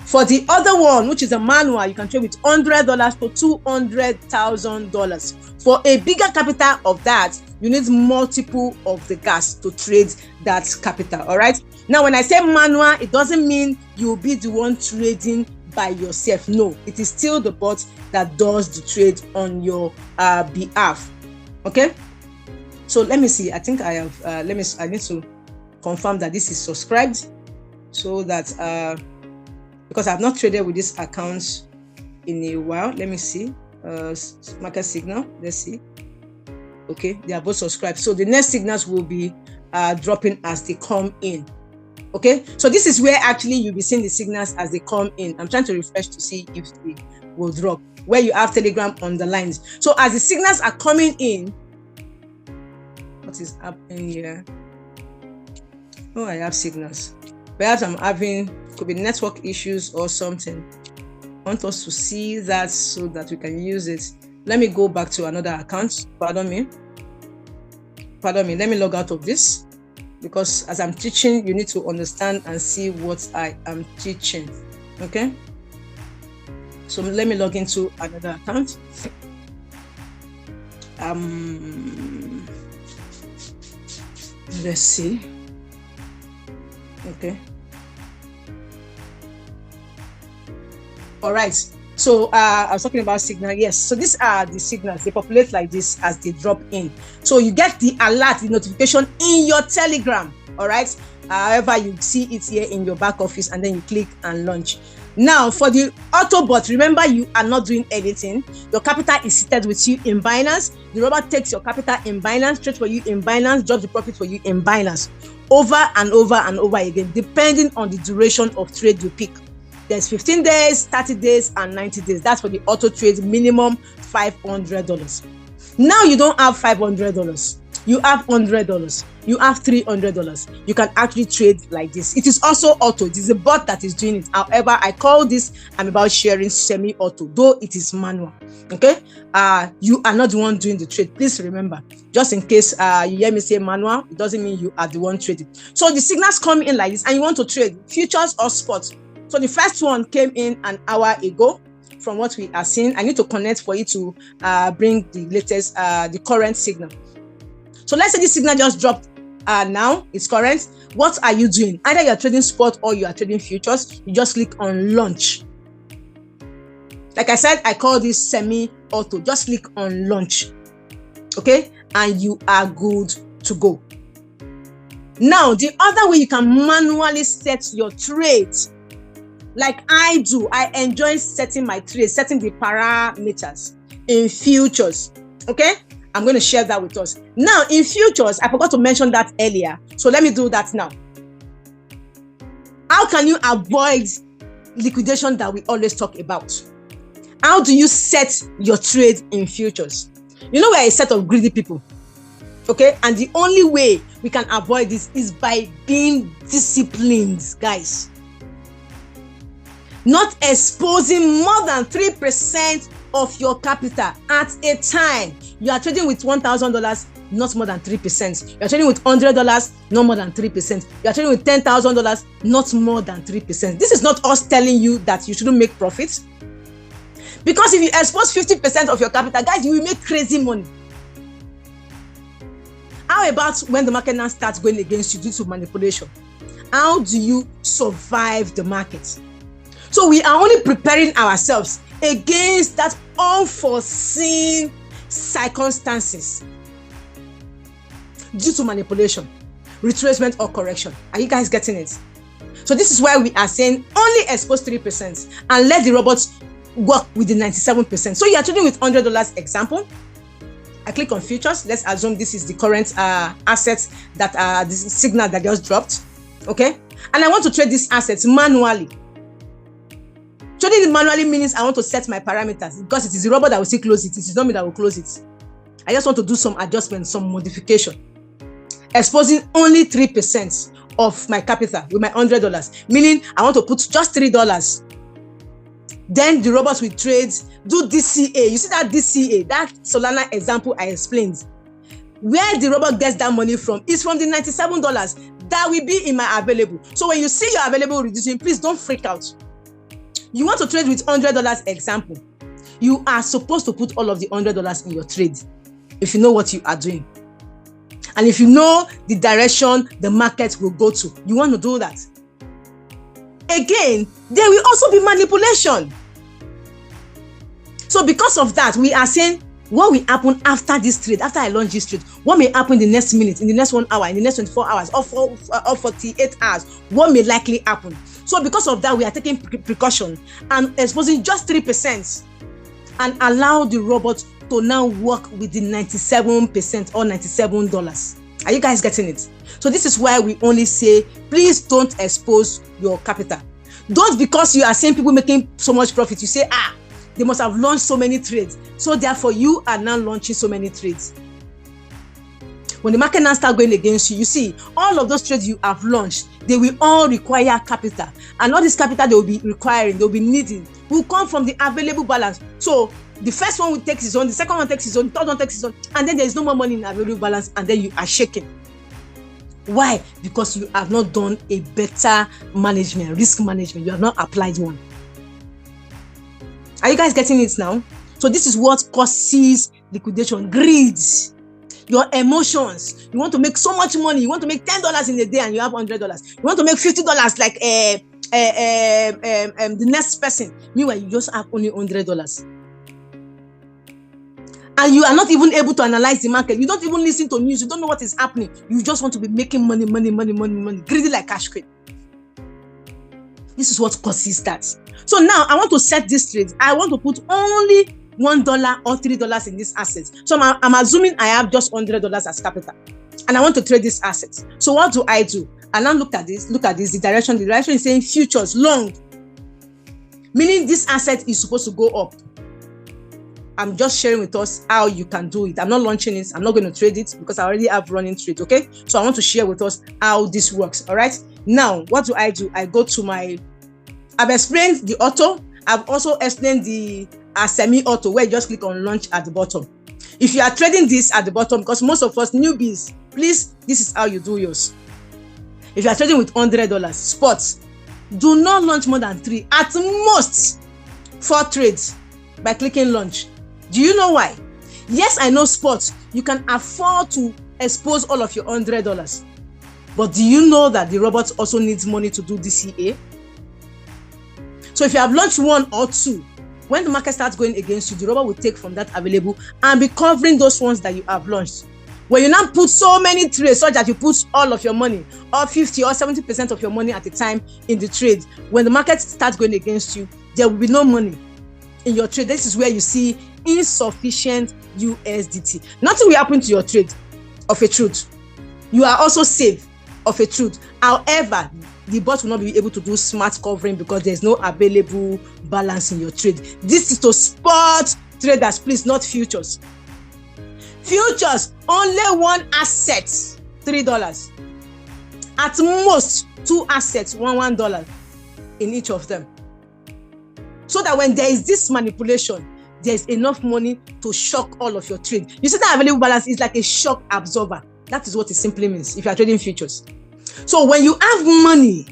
For the other one, which is a manual, you can trade with $100 to $200,000. For a bigger capital of that, you need multiple of the gas to trade that capital. All right. Now, when I say manual, it doesn't mean you'll be the one trading by yourself. No, it is still the bot that does the trade on your behalf. Okay. So let me see. I think I have. I need to confirm that this is subscribed, so that because I've not traded with this account in a while. Let me see. Market signal. Let's see. Okay, they are both subscribed. So the next signals will be dropping as they come in. Okay, so this is where actually you'll be seeing the signals as they come in. I'm trying to refresh to see if they will drop. Where you have Telegram underlined. So as the signals are coming in, what is happening here? Oh, I have signals. Perhaps I'm having, could be network issues or something. I want us to see that so that we can use it. Let me go back to another account. Pardon me. Let me log out of this, because as I'm teaching, you need to understand and see what I am teaching. Okay. So let me log into another account. Let's see. Okay. All right. So I was talking about signal. Yes. So these are the signals. They populate like this as they drop in. So you get the alert, the notification in your Telegram. All right. However, you see it here in your back office, and then you click and launch. Now, for the Autobot, remember you are not doing anything. Your capital is seated with you in Binance. The robot takes your capital in Binance, trades for you in Binance, drops the profit for you in Binance, over and over and over again, depending on the duration of trade you pick. There's 15 days, 30 days, and 90 days. That's for the auto trade, minimum $500. Now you don't have $500. You have $100. You have $300. You can actually trade like this. It is also auto. It is a bot that is doing it. However, I call this, I'm about sharing semi-auto, though it is manual. Okay. You are not the one doing the trade. Please remember, just in case you hear me say manual, it doesn't mean you are the one trading. So the signals come in like this, and you want to trade futures or spots. So the first one came in an hour ago. From what we are seeing, I need to connect for it to bring the latest, the current signal. So let's say this signal just dropped now, it's current. What are you doing? Either you're trading spot or you are trading futures. You just click on launch. Like I said, I call this semi-auto. Just click on launch. Okay? And you are good to go. Now, the other way you can manually set your trades, like I do, I enjoy setting my trades, setting the parameters in futures. Okay? I'm going to share that with us. Now, in futures, I forgot to mention that earlier. So let me do that now. How can you avoid liquidation that we always talk about? How do you set your trade in futures? You know, we're a set of greedy people. Okay? And the only way we can avoid this is by being disciplined, guys. not exposing more than 3% of your capital at a time. You are trading with $1,000, not more than 3%. You are trading with $100, not more than 3%. You are trading with $10,000, not more than 3%. This is not us telling you that you shouldn't make profits. Because if you expose 50% of your capital, guys, you will make crazy money. How about when the market now starts going against you due to manipulation? How do you survive the market? So we are only preparing ourselves against that unforeseen circumstances due to manipulation, retracement, or correction. Are you guys getting it? So this is why we are saying only expose 3% and let the robots work with the 97%. So you are trading with $100 example. I click on futures. Let's assume this is the current asset that this signal that just dropped. Okay, and I want to trade this asset manually. Trading it manually means I want to set my parameters because it is the robot that will still close it. It is not me that will close it. I just want to do some adjustments, some modification. Exposing only 3% of my capital with my $100, meaning I want to put just $3. Then the robots will trade, do DCA. You see that DCA, that Solana example I explained. Where the robot gets that money from is from the $97 that will be in my available. So when you see your available reducing, please don't freak out. You want to trade with $100 example. You are supposed to put all of the $100 in your trade if you know what you are doing. And if you know the direction the market will go to, you want to do that. Again, there will also be manipulation. So because of that, we are saying what will happen after this trade, after I launch this trade, what may happen in the next minute, in the next 1 hour, in the next 24 hours, or 48 hours, what may likely happen. So because of that, we are taking precaution and exposing just 3% and allow the robot to now work with the 97% or $97. Are you guys getting it? So this is why we only say, please don't expose your capital. Don't, because you are seeing people making so much profit, you say, they must have launched so many trades. So therefore, you are now launching so many trades. When the market now starts going against you, you see, all of those trades you have launched, they will all require capital. And all this capital they will be requiring, they will be needing, will come from the available balance. So the first one will take its own, the second one takes its own, the third one takes its own, and then there is no more money in available balance, and then you are shaking. Why? Because you have not done a better management, risk management. You have not applied one. Are you guys getting it now? So this is what causes liquidation, greed, your emotions. You want to make so much money. You want to make $10 in a day and you have $100. You want to make $50 like the next person. Meanwhile, you just have only $100. And you are not even able to analyze the market. You don't even listen to news. You don't know what is happening. You just want to be making money, greedy like cash cream. This is what causes that. So now I want to set this trade. I want to put only $1 or $3 in this asset. So I'm assuming I have just $100 as capital, and I want to trade this asset. So what do? I now look at this. The direction. The direction is saying futures long, meaning this asset is supposed to go up. I'm just sharing with us how you can do it. I'm not launching it. I'm not going to trade it because I already have running trade. Okay, so I want to share with us how this works. All right. Now, what do? I go to my. I've explained the auto. I've also explained the semi-auto, where you just click on launch at the bottom. If you are trading this at the bottom, because most of us newbies, please, this is how you do yours. If you are trading with $100 spots, do not launch more than 3, at most 4 trades by clicking launch. Do you know why? Yes, I know spots. You can afford to expose all of your $100. But do you know that the robot also needs money to do DCA? So if you have launched 1 or 2, when the market starts going against you, the robot will take from that available and be covering those ones that you have launched. When you now put so many trades such that you put all of your money, or 50 or 70% of your money at a time in the trade, when the market starts going against you, there will be no money in your trade. This is where you see insufficient USDT. Nothing will happen to your trade of a truth. You are also safe of a truth. However, the bot will not be able to do smart covering because there's no available balance in your trade. This is to spot traders, please, not futures. Futures, only 1 asset, $3. At most 2 assets, $1 in each of them. So that when there is this manipulation, there's enough money to shock all of your trade. You see that available balance is like a shock absorber. That is what it simply means if you are trading futures. So when you have money,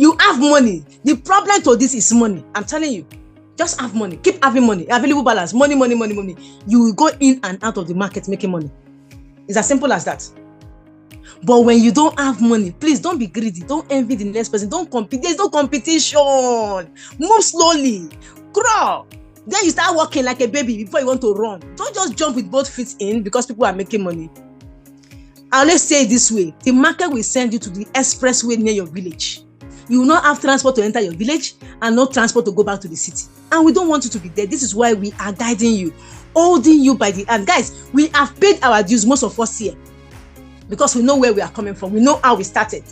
The problem to this is money. I'm telling you. Just have money. Keep having money. Available balance. Money. You will go in and out of the market making money. It's as simple as that. But when you don't have money, please don't be greedy. Don't envy the next person. Don't compete. There's no competition. Move slowly. Crawl. Then you start walking like a baby before you want to run. Don't just jump with both feet in because people are making money. I'll let's say it this way. The market will send you to the expressway near your village. You will not have transport to enter your village and no transport to go back to the city. And we don't want you to be there. This is why we are guiding you, holding you by the hand. Guys, we have paid our dues, most of us here, because we know where we are coming from. We know how we started.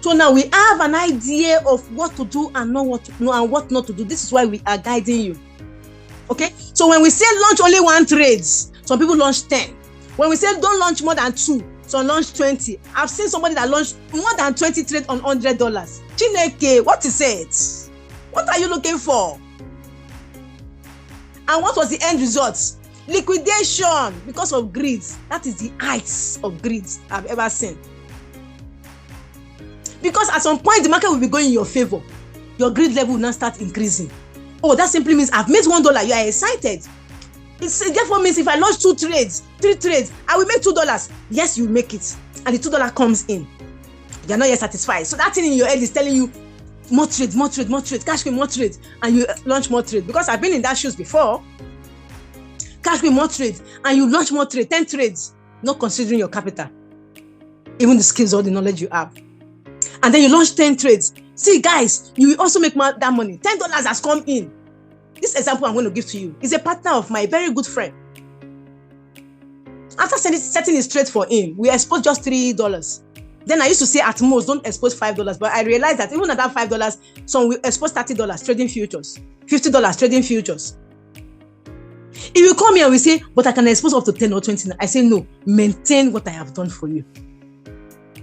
So now we have an idea of what to do and know what to know and what not to do. This is why we are guiding you. Okay? So when we say launch only 1 trade, some people launch 10. When we say don't launch more than 2, some launch 20. I've seen somebody that launched more than 20 trades on $100. Chineke, what is it? What are you looking for? And what was the end result? Liquidation because of greed. That is the height of greed I've ever seen. Because at some point the market will be going in your favor. Your greed level will now start increasing. Oh, that simply means I've made $1. You are excited. It therefore means if I launch 2 trades, 3 trades, I will make $2. Yes, you make it. And the $2 comes in. You are not yet satisfied. So that thing in your head is telling you more trade, cash me more trade. And you launch more trade. Because I've been in that shoes before. Cash me more trade. And you launch more trade, 10 trades. Not considering your capital. Even the skills or the knowledge you have. And then you launch 10 trades. See, guys, you will also make that money. $10 has come in. This example I'm going to give to you is a partner of my very good friend. After setting it straight for him, we exposed just $3. Then I used to say at most, don't expose $5. But I realized that even at that $5, some will expose $30 trading futures, $50 trading futures. If you come here and we say, but I can expose up to 10 or 20, I say, no, maintain what I have done for you.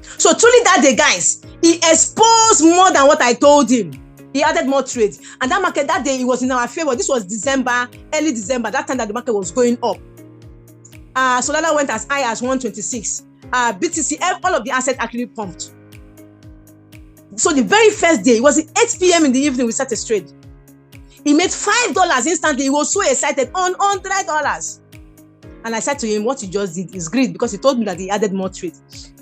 So truly that day, guys, he exposed more than what I told him. He added more trades. And that market, that day, it was in our favor. This was December, early December, that time that the market was going up. Solana went as high as 126. BTC, all of the assets actually pumped. So the very first day, it was at 8 p.m. in the evening, we set a trade. He made $5 instantly. He was so excited on $100. And I said to him, what you just did is greed, because he told me that he added more trades.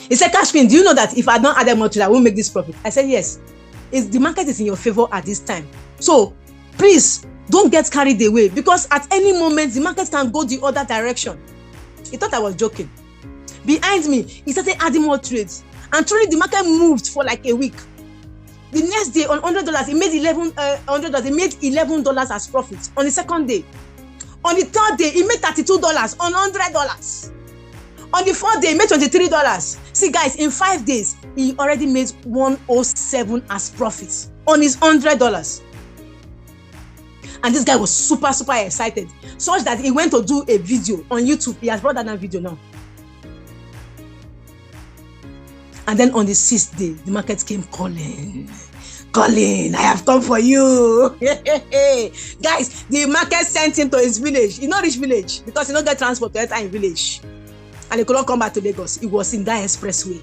He said, Cashpin, do you know that if I don't add more trade, I won't make this profit? I said, yes. The market is in your favor at this time. So please don't get carried away, because at any moment the market can go the other direction. He thought I was joking. Behind me, he started adding more trades. And truly the market moved for like a week. The next day on $100, he made $100. He made $11 as profit on the second day. On the third day, he made $32 on $100. On the fourth day, he made $23. See, guys, in 5 days, he already made $107 as profits on his $100. And this guy was super excited, such that he went to do a video on YouTube. He has brought that video now. And then on the 6th day, the market came calling, I have come for you. Guys, the market sent him to his village. He not reach village because he not get transport to enter in village. And he could not come back to Lagos. It was in that expressway.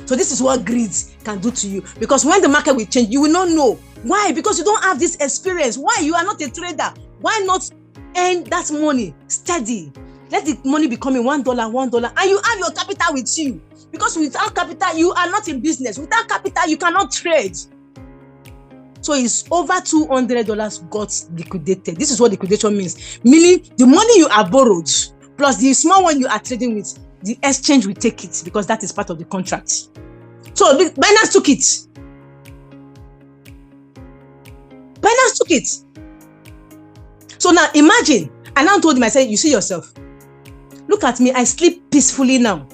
So this is what greed can do to you. Because when the market will change, you will not know. Why? Because you don't have this experience. Why? You are not a trader. Why not earn that money steady? Let the money be coming $1, and you have your capital with you. Because without capital, you are not in business. Without capital, you cannot trade. So it's over $200 got liquidated. This is what liquidation means. Meaning the money you have borrowed, plus the small one you are trading with, the exchange will take it, because that is part of the contract. So Binance took it. Binance took it. So now imagine, I now told him, I said, you see yourself. Look at me, I sleep peacefully now.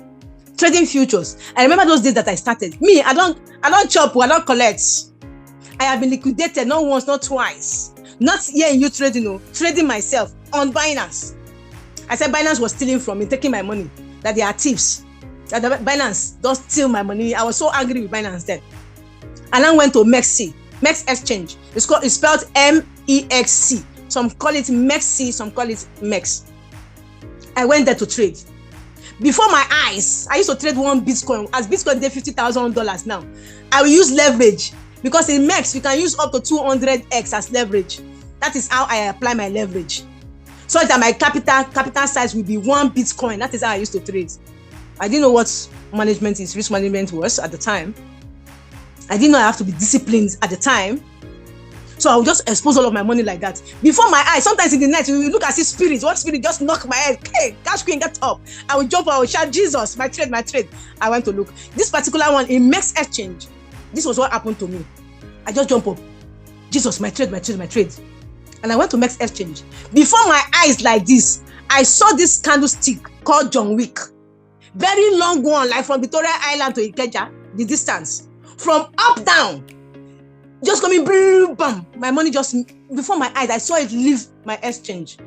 Trading futures. I remember those days that I started. Me, I don't chop, I don't collect. I have been liquidated not once, not twice. Not here in Utrading, trading myself on Binance. I said Binance was stealing from me, taking my money. That they are thieves. That Binance does steal my money. I was so angry with Binance then. And I went to Mexi. Mex Exchange. It's spelled MEXC. Some call it MEXC, some call it Mex. I went there to trade. Before my eyes, I used to trade one Bitcoin. As Bitcoin did $50,000 now, I will use leverage, because in Mex you can use up to 200x as leverage. That is how I apply my leverage, so that my capital size will be 1 Bitcoin. That is how I used to trade. I didn't know what management is, risk management was at the time. I didn't know I have to be disciplined at the time. So I would just expose all of my money like that. Before my eyes, sometimes in the night, you look at this spirit. One spirit just knock my head. Hey, Cash Queen, get up. I will jump, I will shout, Jesus, my trade, my trade. I went to look. This particular one, in Mex Exchange, this was what happened to me. I just jump up. Jesus, my trade, my trade, my trade. And I went to Mex Exchange. Before my eyes like this, I saw this candlestick called John Wick. Very long one, like from Victoria Island to Ikeja, the distance. From up, down. Just coming, boom, bam. My money just, before my eyes, I saw it leave my exchange.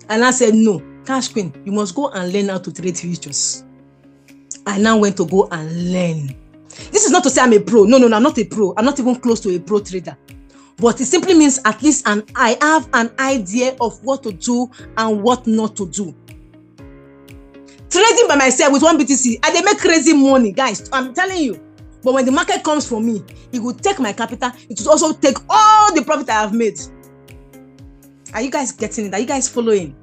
And I said, no, Cash Queen, you must go and learn how to trade futures. I now went to go and learn. This is not to say I'm a pro. No, I'm not a pro. I'm not even close to a pro trader. But it simply means at least I have an idea of what to do and what not to do. Trading by myself with one BTC, I dey make crazy money, guys. I'm telling you. But when the market comes for me, it will take my capital. It will also take all the profit I have made. Are you guys getting it? Are you guys following?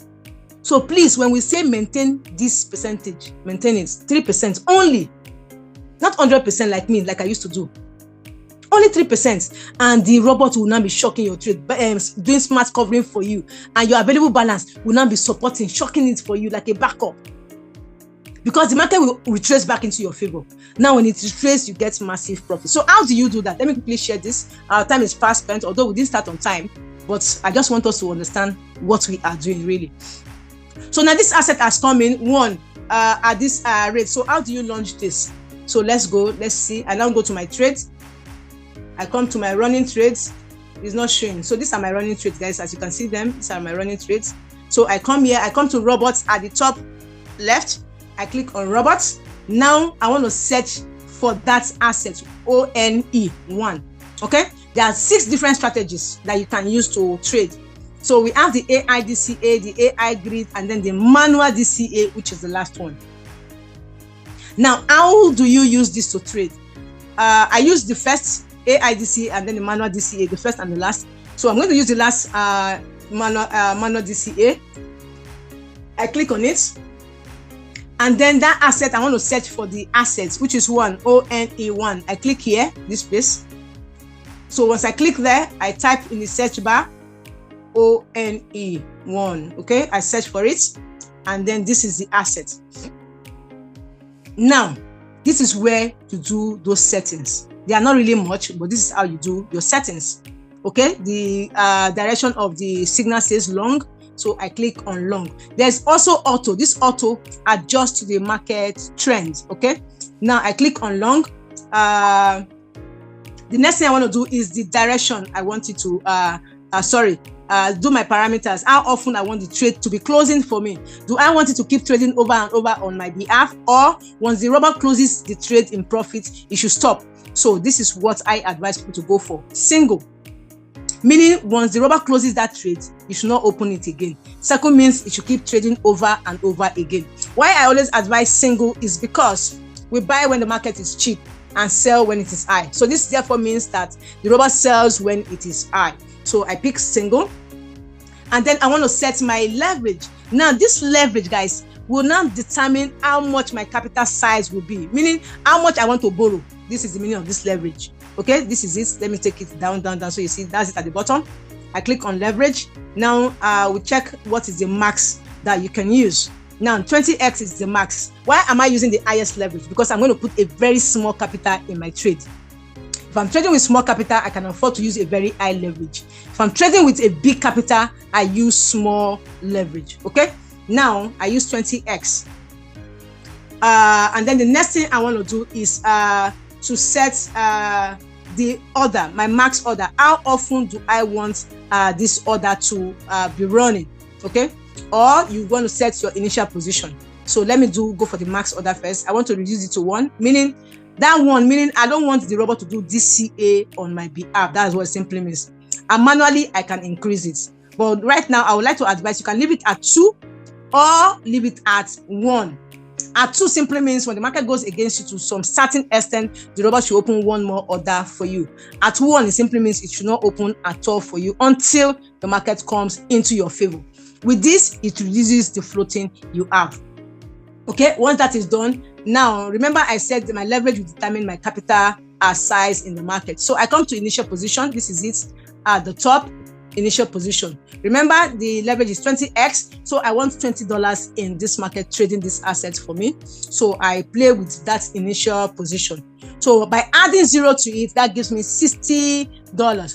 So please, when we say maintain this percentage, maintain it 3% only. Not 100% like me, like I used to do. Only 3%. And the robot will now be shocking your trade, doing smart covering for you. And your available balance will now be supporting, shocking it for you like a backup. Because the market will retrace back into your favor. Now, when it retraces, you get massive profit. So how do you do that? Let me quickly share this. Our time is fast spent, although we didn't start on time. But I just want us to understand what we are doing, really. So now this asset has come in, one, at this rate. So how do you launch this? So let's go. Let's see. I now go to my trades. I come to my running trades. It's not showing. So these are my running trades, guys. As you can see them, these are my running trades. So I come here. I come to robots at the top left. I click on robots. Now I want to search for that asset, ONE1. Okay, there are 6 different strategies that you can use to trade. So we have the AI DCA, the AI grid, and then the manual DCA, which is the last one. Now, how do you use this to trade? I use the first AI DCA and then the manual DCA, the first and the last. So I'm going to use the last manual DCA. I click on it. And then that asset, I want to search for the assets, which is ONE1. I click here, this place. So once I click there, I type in the search bar, ONE1. Okay, I search for it. And then this is the asset. Now, this is where to do those settings. They are not really much, but this is how you do your settings. Okay, the direction of the signal says long. So I click on long. There's also auto. This auto adjusts to the market trends. Okay. Now I click on long. The next thing I want to do is the direction I want it to do my parameters. How often I want the trade to be closing for me. Do I want it to keep trading over and over on my behalf, or once the robot closes the trade in profit, it should stop? So this is what I advise people to go for. Single. Meaning, once the robot closes that trade, you should not open it again. Second means it should keep trading over and over again. Why I always advise single is because we buy when the market is cheap and sell when it is high. So this therefore means that the robot sells when it is high. So I pick single. And then I want to set my leverage. Now, this leverage, guys, will now determine how much my capital size will be. Meaning, how much I want to borrow. This is the meaning of this leverage. Okay, this is it. Let me take it down. So you see, that's it at the bottom. I click on leverage. Now we check what is the max that you can use. Now 20x is the max. Why am I using the highest leverage? Because I'm going to put a very small capital in my trade. If I'm trading with small capital, I can afford to use a very high leverage. If I'm trading with a big capital, I use small leverage. Okay, now I use 20x. And then the next thing I want to do is to set the order, my max order. How often do I want this order to be running? Okay, or you want to set your initial position. So let me go for the max order first. I want to reduce it to 1, meaning That one meaning I don't want the robot to do DCA on my behalf. That's what it simply means. And manually, I can increase it. But right now, I would like to advise you can leave it at 2 or leave it at 1. At 2 simply means when the market goes against you to some certain extent, the robot should open one more order for you. At 1, it simply means it should not open at all for you until the market comes into your favor. With this, it reduces the floating you have. Okay, once that is done, now remember I said my leverage will determine my capital size in the market. So I come to initial position. This is it at the top, initial position. Remember the leverage is 20x, so I want $20 in this market trading this asset for me. So I play with that initial position. So by adding 0 to it, that gives me $60.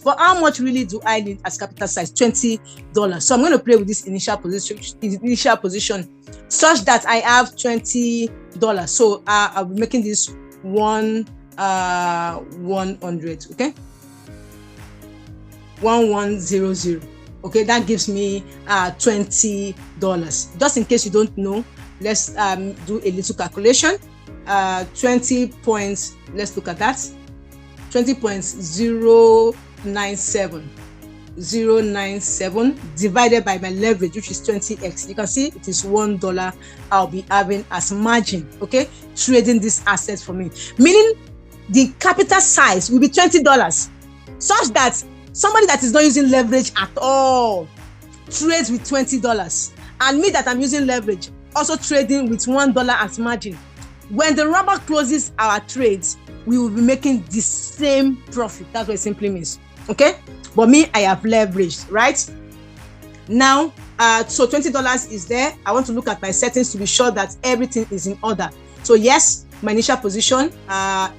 But how much really do I need as capital size? $20. So I'm going to play with this initial position such that I have $20. So I'll be making this 100. Okay, 1100. Okay, that gives me $20. Just in case you don't know, let's do a little calculation. 20 points, let's look at that. 20.097 divided by my leverage, which is 20x. You can see it is $1 I'll be having as margin, okay, trading this asset for me, meaning the capital size will be $20, such that somebody that is not using leverage at all trades with $20, and me that I'm using leverage also trading with $1 as margin. When the robber closes our trades, we will be making the same profit. That's what it simply means. Okay, but me, I have leveraged, right? Now, so $20 is there. I want to look at my settings to be sure that everything is in order. So yes, my initial position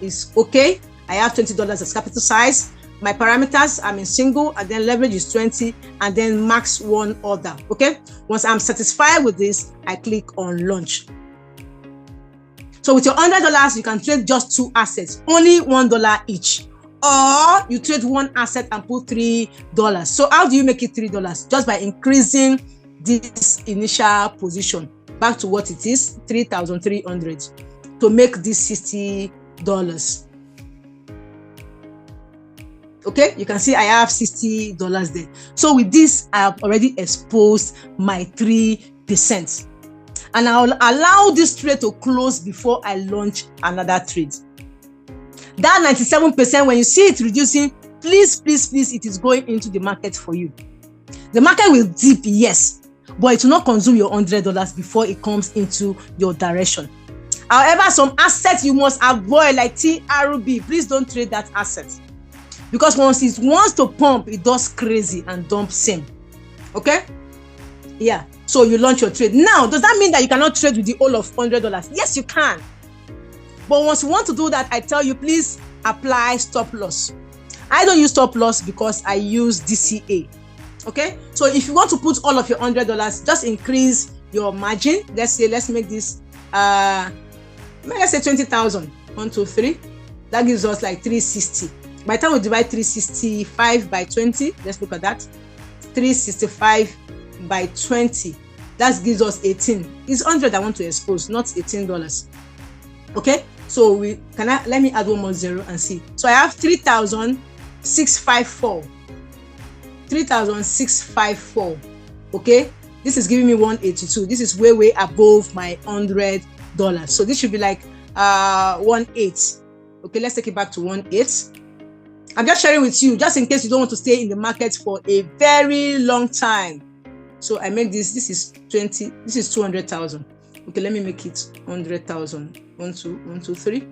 is okay. I have $20 as capital size. My parameters, I'm in single, and then leverage is 20, and then max 1 order. Okay, once I'm satisfied with this, I click on launch. So with your $100, you can trade just 2 assets, only $1 each. Or you trade 1 asset and put $3. So how do you make it $3? Just by increasing this initial position back to what it is, 3,300, to make this $60. Okay, you can see I have $60 there. So with this, I have already exposed my 3%. And I'll allow this trade to close before I launch another trade. That 97%, when you see it reducing, please, it is going into the market for you. The market will dip, yes, but it will not consume your $100 before it comes into your direction. However, some assets you must avoid, like TRB, please don't trade that asset. Because once it wants to pump, it does crazy and dump same. Okay? Yeah. So you launch your trade. Now, does that mean that you cannot trade with the whole of $100? Yes, you can. But once you want to do that, I tell you, please apply stop loss. I don't use stop loss because I use DCA. Okay? So if you want to put all of your $100, just increase your margin. Let's make this, let's say 20,000. 1, 2, 3. That gives us like 360. By the time we divide 365 by 20, let's look at that. 365 by 20, that gives us 18. It's 100 I want to expose, not $18. Okay, so let me add one more 0 and see. So I have 3,654. 3,654. Okay, this is giving me 182. This is way above my $100. So this should be like 1.8. Okay, let's take it back to 1.8. I'm just sharing with you, just in case you don't want to stay in the market for a very long time. So I make this is 20, this is 200,000. Okay, let me make it 100,000. 1, 2, 3.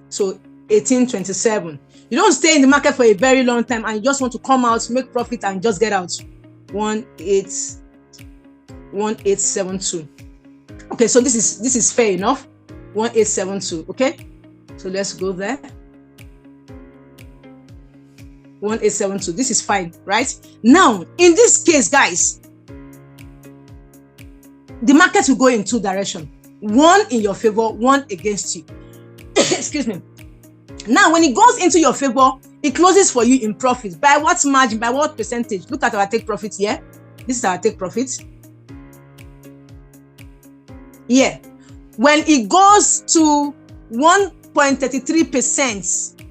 So 1827. You don't stay in the market for a very long time and you just want to come out, make profit and just get out. 1872. Okay, so this is fair enough. 1872. Okay, so let's go there. 1872. This is fine, right? Now, in this case, guys, the market will go in 2 directions. One in your favor, one against you. Excuse me. Now, when it goes into your favor, it closes for you in profit. By what margin? By what percentage? Look at our take profit here. This is our take profit. Yeah. When it goes to 1 8.33%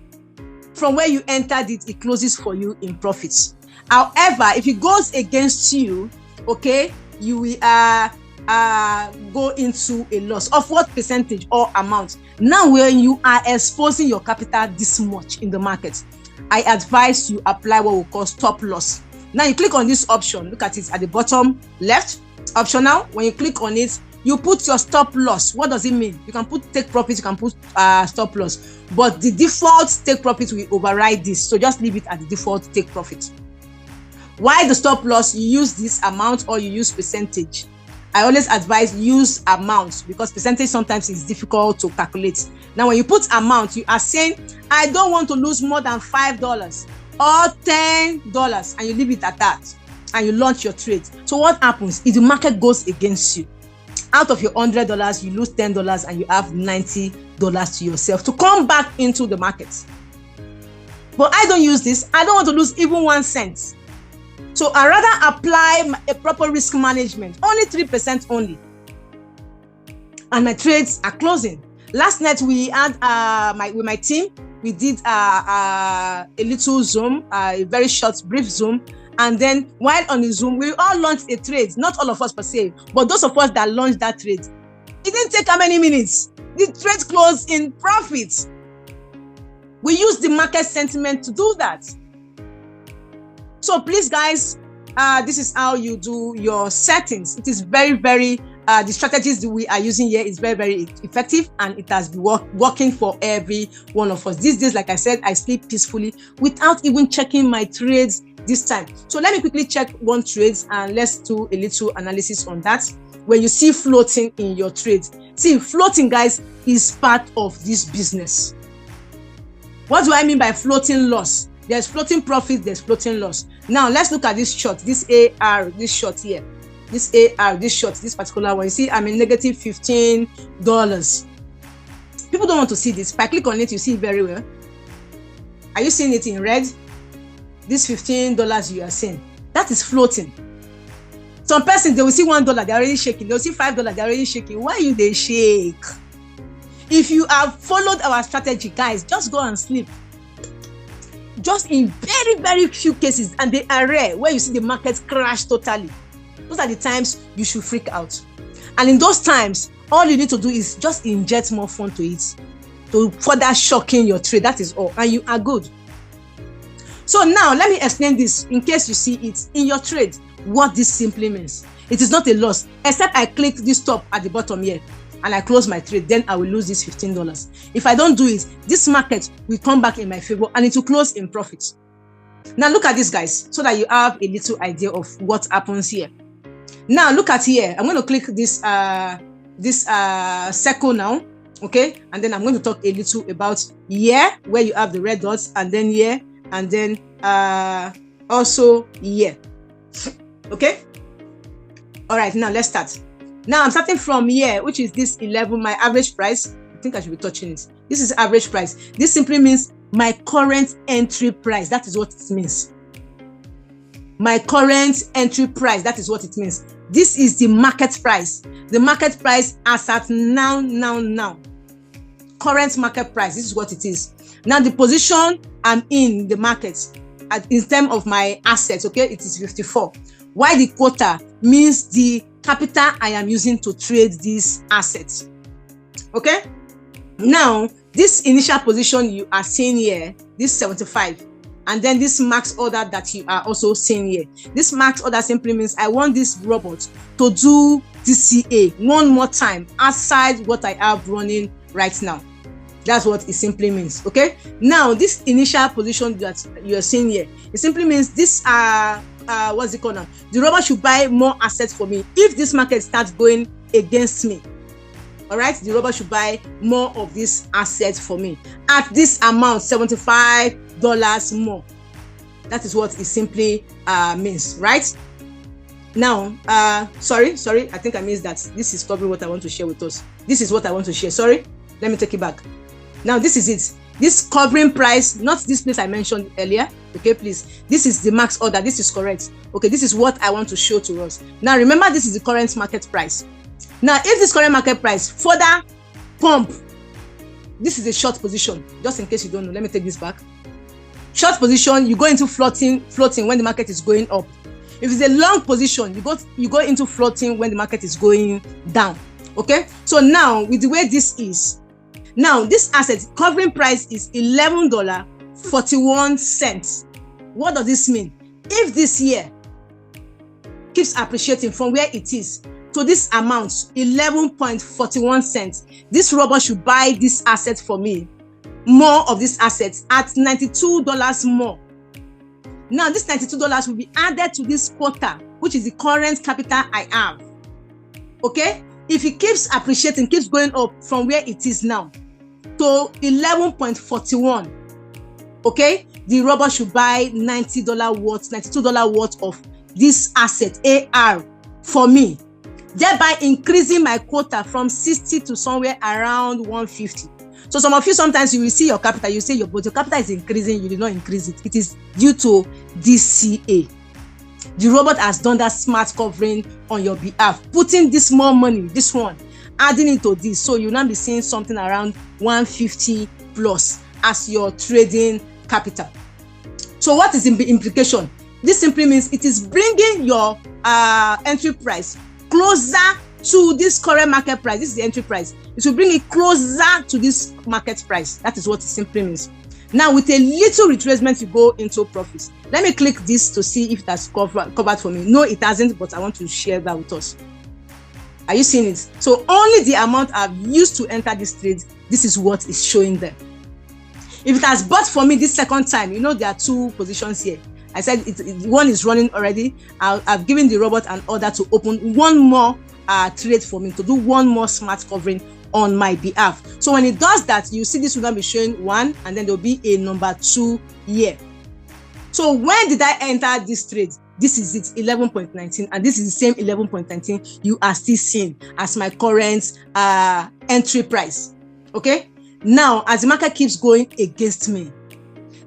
from where you entered it, it closes for you in profits. However, if it goes against you, okay, you will go into a loss of what percentage or amount. Now, when you are exposing your capital this much in the market, I advise you apply what we call stop loss. Now you click on this option, look at it at the bottom left, optional. When you click on it, you put your stop loss. What does it mean? You can put take profit, you can put stop loss, but the default take profit will override this, so just leave it at the default take profit. Why the stop loss? You use this amount or you use percentage. I always advise use amount because percentage sometimes is difficult to calculate. Now when you put amount, you are saying I don't want to lose more than $5 or $10, and you leave it at that and you launch your trade. So what happens if the market goes against you? Out of your $100, you lose $10 and you have $90 to yourself to come back into the market. But I don't use this. I don't want to lose even 1 cent. So I rather apply a proper risk management, only 3% only. And my trades are closing. Last night we had with my team, we did a little Zoom, a very short, brief Zoom. And then while on the Zoom, we all launched a trade. Not all of us per se, but those of us that launched that trade. It didn't take how many minutes? The trade closed in profit. We use the market sentiment to do that. So please, guys, this is how you do your settings. It is very, very, the strategies that we are using here is very, very effective, and it has been working for every one of us. These days, like I said, I sleep peacefully without even checking my trades this time. So let me quickly check one trade and let's do a little analysis on that. When you see floating in your trade, see, floating, guys, is part of this business. What do I mean by floating loss? There's floating profit, there's floating loss. Now let's look at this short, this AR, this short here, this AR, this short, this particular one. You see, I'm in negative $15. People don't want to see this. If I click on it, you see it very well. Are you seeing it in red? This $15 you are seeing, that is floating. Some persons, they will see $1, they're already shaking. They'll see $5, they're already shaking. Why you they shake? If you have followed our strategy, guys, just go and sleep. Just in very, very few cases, and they are rare, where you see the market crash totally. Those are the times you should freak out. And in those times, all you need to do is just inject more fun to it, to further shocking your trade. That is all, and you are good. So now, let me explain this in case you see it in your trade, what this simply means. It is not a loss, except I click this stop at the bottom here, and I close my trade, then I will lose this $15. If I don't do it, this market will come back in my favor and it will close in profit. Now look at this, guys, so that you have a little idea of what happens here. Now look at here. I'm going to click this circle now, okay? And then I'm going to talk a little about here, where you have the red dots, and then here, and then also here. Okay? All right, now let's start. Now I'm starting from here, which is this 11, my average price. I think I should be touching it. This is average price. This simply means my current entry price. That is what it means. My current entry price. That is what it means. This is the market price. The market price as at now. Current market price. This is what it is. Now the position I'm in the market in terms of my assets, okay, it is 54. Why the quota means the capital I am using to trade these assets. Okay, now this initial position you are seeing here, this 75, and then this max order that you are also seeing here. This max order simply means I want this robot to do DCA one more time outside what I have running right now. That's what it simply means. Okay, now this initial position that you are seeing here, it simply means this what's it called now? The robot should buy more assets for me if this market starts going against me. All right, the robot should buy more of these assets for me at this amount, $75 more. That is what it simply means, right? Now, sorry, I think I missed that. This is probably what I want to share with us. This is what I want to share. Sorry, let me take it back. Now, this is it. This covering price, not this place I mentioned earlier. Okay, please. This is the max order. This is correct. Okay, this is what I want to show to us. Now, remember, this is the current market price. Now, if this current market price further pump this is a short position. Just in case you don't know, let me take this back. Short position, you go into floating when the market is going up. If it's a long position, you go into floating when the market is going down. Okay, so now with the way this is, now this asset covering price is $11.41. What does this mean? If this year keeps appreciating from where it is to this amount, 11.41 cents, this robot should buy this asset for me, more of this assets at $92 more. Now this $92 will be added to this quota, which is the current capital I have. Okay, if it keeps appreciating, keeps going up from where it is now to 11.41, okay, the robot should buy $92 worth of this asset AR for me, thereby increasing my quota from 60 to somewhere around 150. So some of you, sometimes you will see your capital, you say your capital is increasing, you did not increase it. It is due to DCA. The robot has done that smart covering on your behalf, putting this more money, this one, adding it to this. So you'll now be seeing something around 150 plus as your trading capital. So what is the implication? This simply means it is bringing your entry price closer to this current market price. This is the entry price. It will bring it closer to this market price. That is what it simply means. Now, with a little retracement, you go into profits. Let me click this to see if it has covered for me. No, it hasn't, but I want to share that with us. Are you seeing it? So only the amount I've used to enter this trade, this is what is showing there. If it has bought for me this second time, you know there are two positions here. I said one is running already. I've given the robot an order to open one more trade for me, to do one more smart covering on my behalf. So when it does that, you see this will not be showing 1, and then there will be a number 2 here. So when did I enter this trade? This is it, 11.19, and this is the same 11.19 you are still seeing as my current entry price. Okay, now as the market keeps going against me,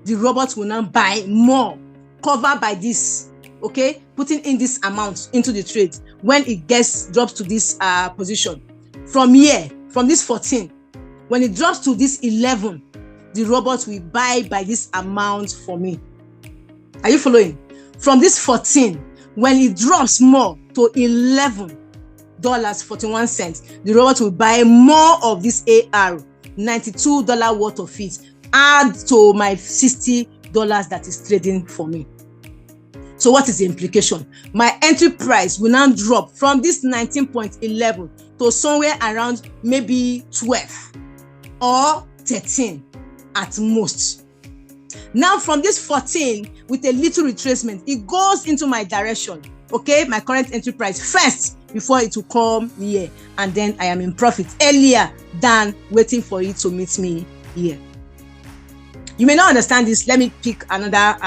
the robot will now buy more, cover by this, okay, putting in this amount into the trade. When it drops to this position from here, from this 14, when it drops to this 11, the robot will buy by this amount for me. Are you following? From this 14, when it drops more to $11.41, the robot will buy more of this AR, $92 worth of it, add to my $60 that is trading for me. So what is the implication? My entry price will now drop from this 19.11 to somewhere around maybe 12 or 13 at most. Now from this 14, with a little retracement, it goes into my direction, okay, my current entry price first before it will come here, and then I am in profit earlier than waiting for it to meet me here. You may not understand this. Let me pick another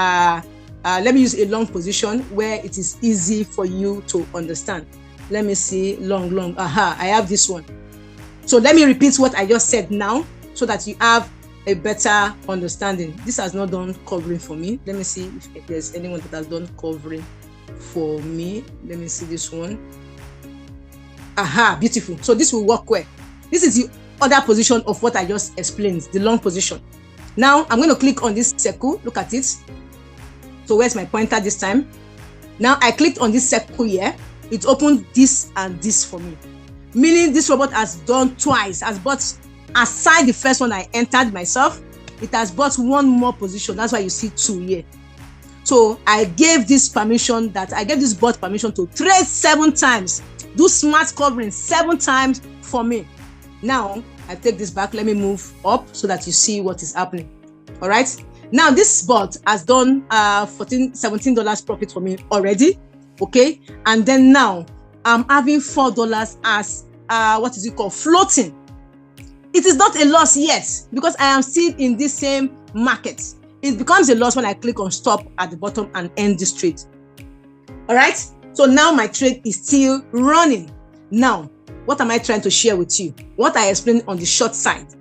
let me use a long position where it is easy for you to understand. Let me see, long. I have this one. So let me repeat what I just said now so that you have a better understanding. This has not done covering for me. Let me see if there's anyone that has done covering for me. Let me see this one. Beautiful. So this will work well. This is the other position of what I just explained, the long position. Now I'm going to click on this circle. Look at it. So where's my pointer this time? Now I clicked on this circle here. It opened this and this for me. Meaning this robot has done twice, has bought, aside the first one I entered myself, it has bought one more position. That's why you see 2 here. So I gave this permission, this bot permission to trade 7 times, do smart covering 7 times for me. Now I take this back. Let me move up so that you see what is happening. All right. Now this bot has done $17 profit for me already. Okay, and then now I'm having $4 as what is it called, floating. It is not a loss yet because I am still in this same market. It becomes a loss when I click on stop at the bottom and end this trade. All right, so now my trade is still running. Now what am I trying to share with you? What I explained on the short side.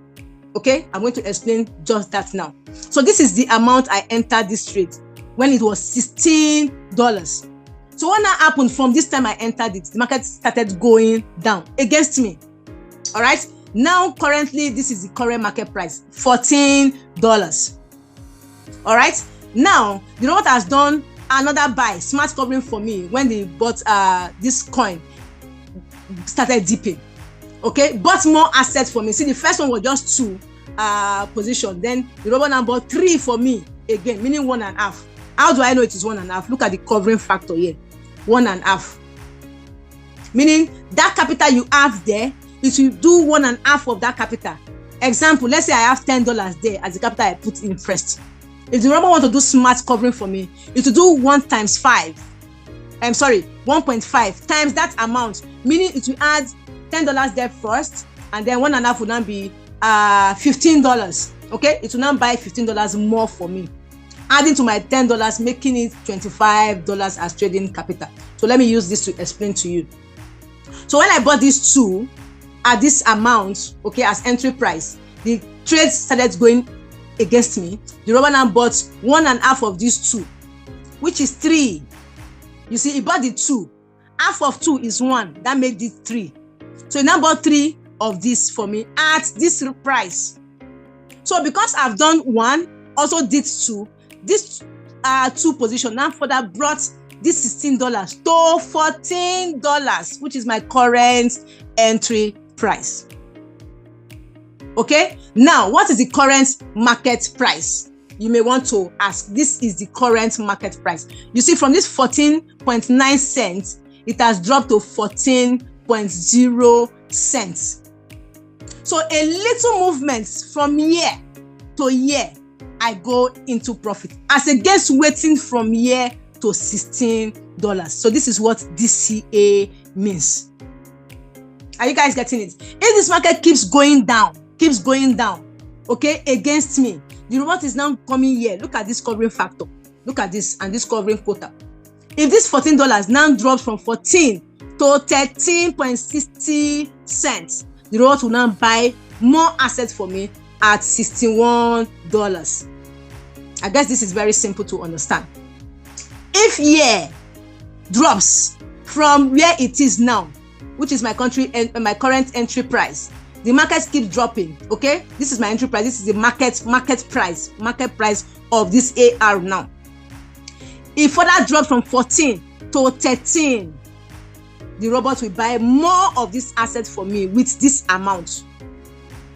Okay, I'm going to explain just that now. So this is the amount I entered this trade when it was $16. So what now happened from this time I entered it? The market started going down against me. All right. Now, currently, this is the current market price, $14. All right. Now, the robot has done another buy, smart covering for me when they bought this coin, started dipping. Okay, bought more assets for me. See, the first one was just 2 position. Then the robot now bought 3 for me again, meaning 1.5. How do I know it is 1.5? Look at the covering factor here, 1.5. Meaning that capital you have there, it will do 1.5 of that capital. Example, let's say I have $10 there as the capital I put in first. If the robot want to do smart covering for me, it will do 1 times 5. I'm sorry, 1.5 times that amount, meaning it will add $10 there first, and then 1.5 will now be $15. Okay, it will now buy $15 more for me, adding to my $10, making it $25 as trading capital. So let me use this to explain to you. So when I bought these 2 at this amount, okay, as entry price, the trade started going against me. The robot now bought 1.5 of these 2, which is 3. You see, he bought the 2. Half of 2 is 1. That made it 3. So he now bought 3 of this for me at this price. So because I've done 1, also did 2, this 2 position now further brought this $16 to $14, which is my current entry price. Okay, now what is the current market price? You may want to ask. This is the current market price. You see, from this 14.9 cents, it has dropped to 14.0 cents. So a little movement from year to year, I go into profit, as against waiting from year to $16. So this is what DCA means. Are you guys getting it? If this market keeps going down, okay, against me, the robot is now coming here. Look at this covering factor. Look at this and this covering quota. If this $14 now drops from 14 to 13.60 cents, the robot will now buy more assets for me at $61. I guess this is very simple to understand. If year drops from where it is now, which is my country and my current entry price, the market keeps dropping. Okay, this is my entry price. This is the market price of this AR now. If further drops from 14 to 13, the robot will buy more of this asset for me with this amount.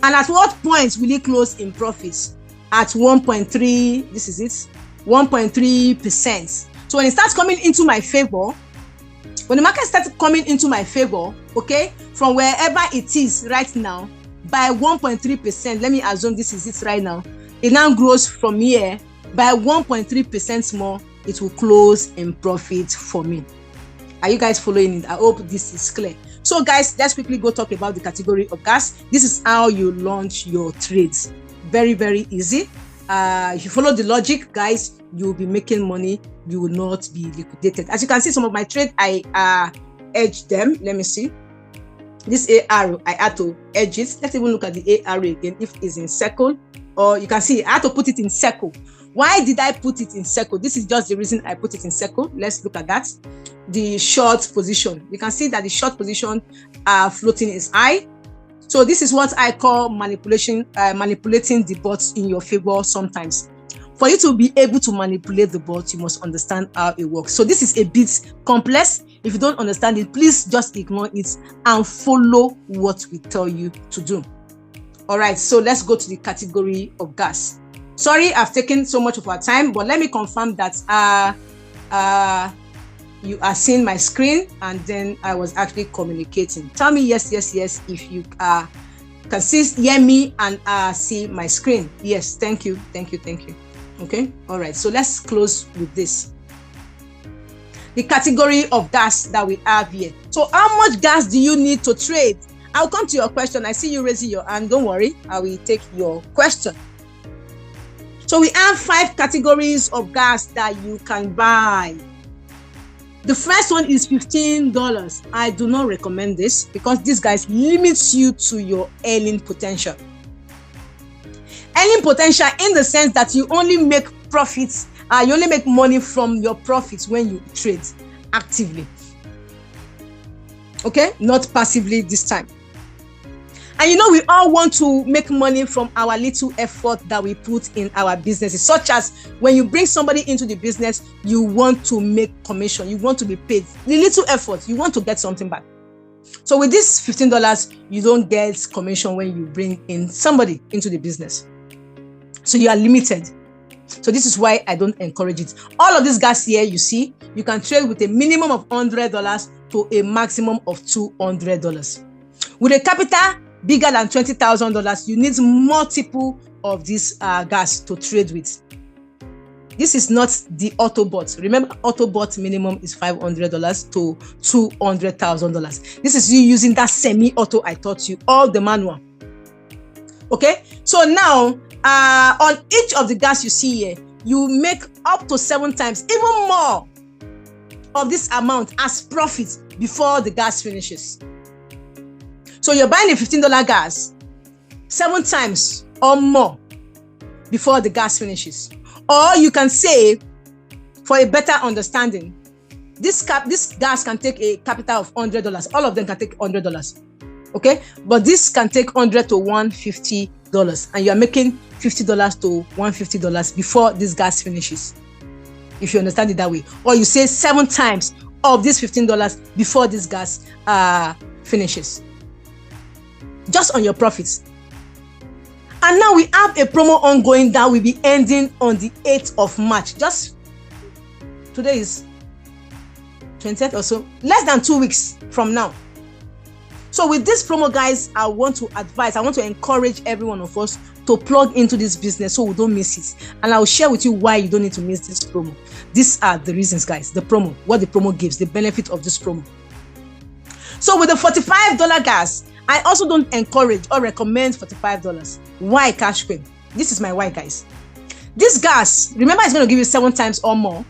And at what point will it close in profits? At 1.3. This is it, 1.3%. So when it starts coming into my favor, when the market starts coming into my favor, okay, from wherever it is right now, by 1.3%, let me assume this is it right now, it now grows from here by 1.3% more, it will close in profit for me. Are you guys following it? I hope this is clear. So guys, let's quickly go talk about the category of gas. This is how you launch your trades. Very, very easy. If you follow the logic, guys, you will be making money. You will not be liquidated. As you can see, some of my trade, I edged them. Let me see. This AR, I had to edge it. Let's even look at the AR again, if it's in circle. Or you can see, I had to put it in circle. Why did I put it in circle? This is just the reason I put it in circle. Let's look at that. The short position. You can see that the short position floating is high. So this is what I call manipulating the bots in your favor sometimes. For you to be able to manipulate the bot, you must understand how it works. So this is a bit complex. If you don't understand it, please just ignore it and follow what we tell you to do. All right, so let's go to the category of gas. Sorry, I've taken so much of our time, but let me confirm that you are seeing my screen and then I was actually communicating. Tell me yes if you can hear me and see my screen. Yes, thank you. Okay, all right, so let's close with this. The category of gas that we have here. So how much gas do you need to trade? I'll come to your question. I see you raising your hand. Don't worry, I will take your question. So we have 5 categories of gas that you can buy. The first one is $15. I do not recommend this because this guys limits you to your earning potential. Earning potential in the sense that you only make profits, you only make money from your profits when you trade actively. Okay, not passively this time. And we all want to make money from our little effort that we put in our businesses, such as when you bring somebody into the business, you want to make commission, you want to be paid. The little effort, you want to get something back. So with this $15, you don't get commission when you bring in somebody into the business. So you are limited. So this is why I don't encourage it. All of these guys here, you see, you can trade with a minimum of $100 to a maximum of $200. With a capital bigger than $20,000, you need multiple of these gas to trade with. This is not the Autobot. Remember, Autobot minimum is $500 to $200,000. This is you using that semi-auto I taught you, all the manual. Okay, so now on each of the gas you see here, you make up to 7 times, even more of this amount as profit before the gas finishes. So you're buying a $15 gas 7 times or more before the gas finishes. Or you can say, for a better understanding, this gas can take a capital of $100. All of them can take $100. Okay, but this can take $100 to $150, and you are making $50 to $150 before this gas finishes, if you understand it that way. Or you say 7 times of this $15 before this gas finishes, just on your profits. And now we have a promo ongoing that will be ending on the 8th of March. Just today is 20th or so, less than 2 weeks from now. So with this promo, guys, I want to encourage every one of us to plug into this business so we don't miss it. And I'll share with you why you don't need to miss this promo. These are the reasons, guys. The promo, what the promo gives, the benefit of this promo. So with the $45 gas, I also don't encourage or recommend $45. Why cash pay? This is my why, guys. This gas, remember, it's going to give you 7 times or more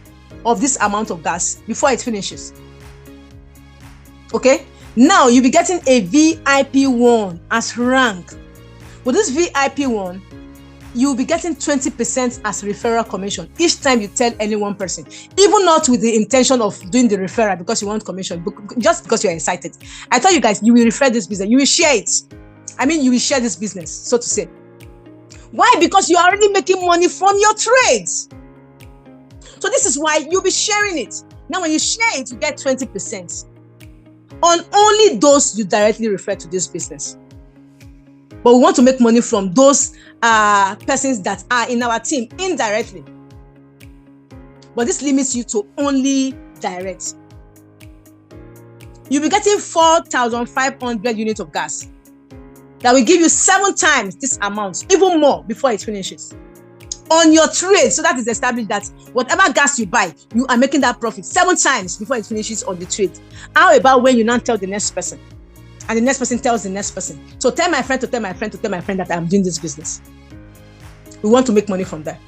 of this amount of gas before it finishes. Okay? Now you'll be getting a VIP 1 as rank. With this VIP 1, you'll be getting 20% as referral commission each time you tell any one person, even not with the intention of doing the referral because you want commission, just because you're excited. I tell you guys, you will refer this business, you will share it. You will share this business, so to say. Why? Because you're already making money from your trades. So this is why you'll be sharing it. Now when you share it, you get 20% on only those you directly refer to this business. But we want to make money from those persons that are in our team indirectly. But this limits you to only direct. You'll be getting 4,500 units of gas that will give you 7 times this amount, even more, before it finishes on your trade. So that is established that whatever gas you buy, you are making that profit 7 times before it finishes on the trade. How about when you now tell the next person, and the next person tells the next person? So tell my friend to tell my friend to tell my friend that I'm doing this business. We want to make money from that.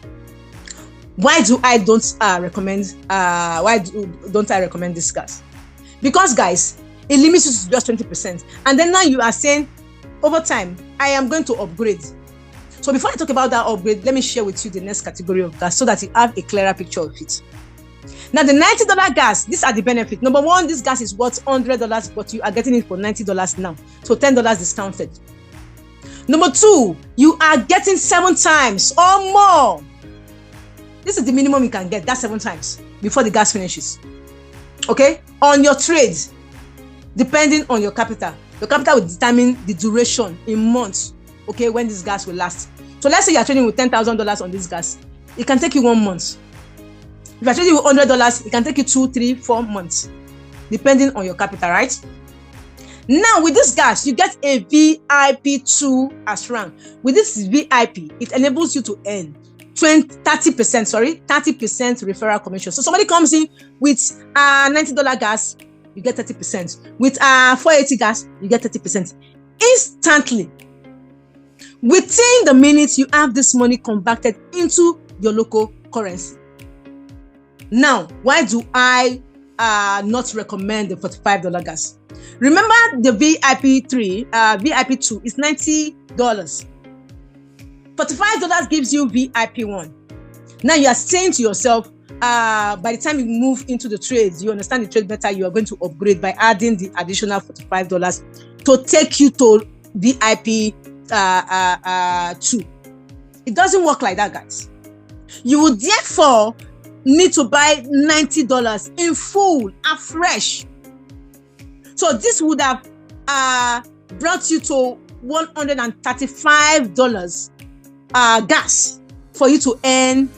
Why don't I recommend this gas? Because, guys, it limits you to just 20%. And then now you are saying, over time, I am going to upgrade. So before I talk about that upgrade, let me share with you the next category of gas so that you have a clearer picture of it. Now, the $90 gas, these are the benefits. Number one, this gas is worth $100, but you are getting it for $90 now. So $10 discounted. Number 2, you are getting 7 times or more. This is the minimum you can get, that's 7 times before the gas finishes. Okay? On your trade, depending on your capital. Your capital will determine the duration in months, okay, when this gas will last. So let's say you're trading with $10,000 on this gas. It can take you 1 month. If you're trading with $100, it can take you 2, 3, 4 months, depending on your capital, right? Now, with this gas, you get a VIP 2 as rank. With this VIP, it enables you to earn 30% referral commission. So somebody comes in with $90 gas, you get 30%. With $480 gas, you get 30%. Instantly. Within the minutes, you have this money converted into your local currency. Now, why do I not recommend the $45 gas? Remember, the VIP 2 is $90. $45 gives you VIP 1. Now you are saying to yourself, by the time you move into the trades, you understand the trade better, you are going to upgrade by adding the additional $45 to take you to VIP 2. It doesn't work like that, guys. You would therefore need to buy $90 in full, afresh. So this would have brought you to $135 gas for you to earn,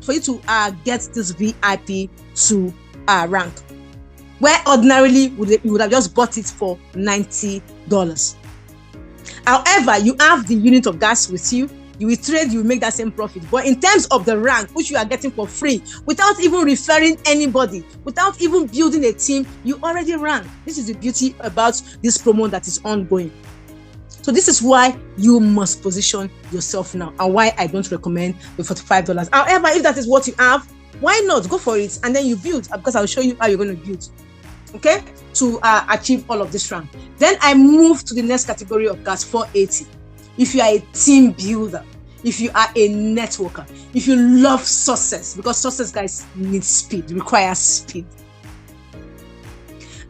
for you to get this VIP 2 rank, where ordinarily you would have just bought it for $90. However, you have the unit of gas with you. You will trade, you will make that same profit. But in terms of the rank, which you are getting for free, without even referring anybody, without even building a team, you already rank. This is the beauty about this promo that is ongoing. So this is why you must position yourself now, and why I don't recommend the $45. However, if that is what you have, why not go for it and then you build, because I'll show you how you're going to build, okay, to achieve all of this rank. Then I move to the next category of gas, 480. If you are a team builder, if you are a networker, if you love success, because success, guys, needs speed, requires speed,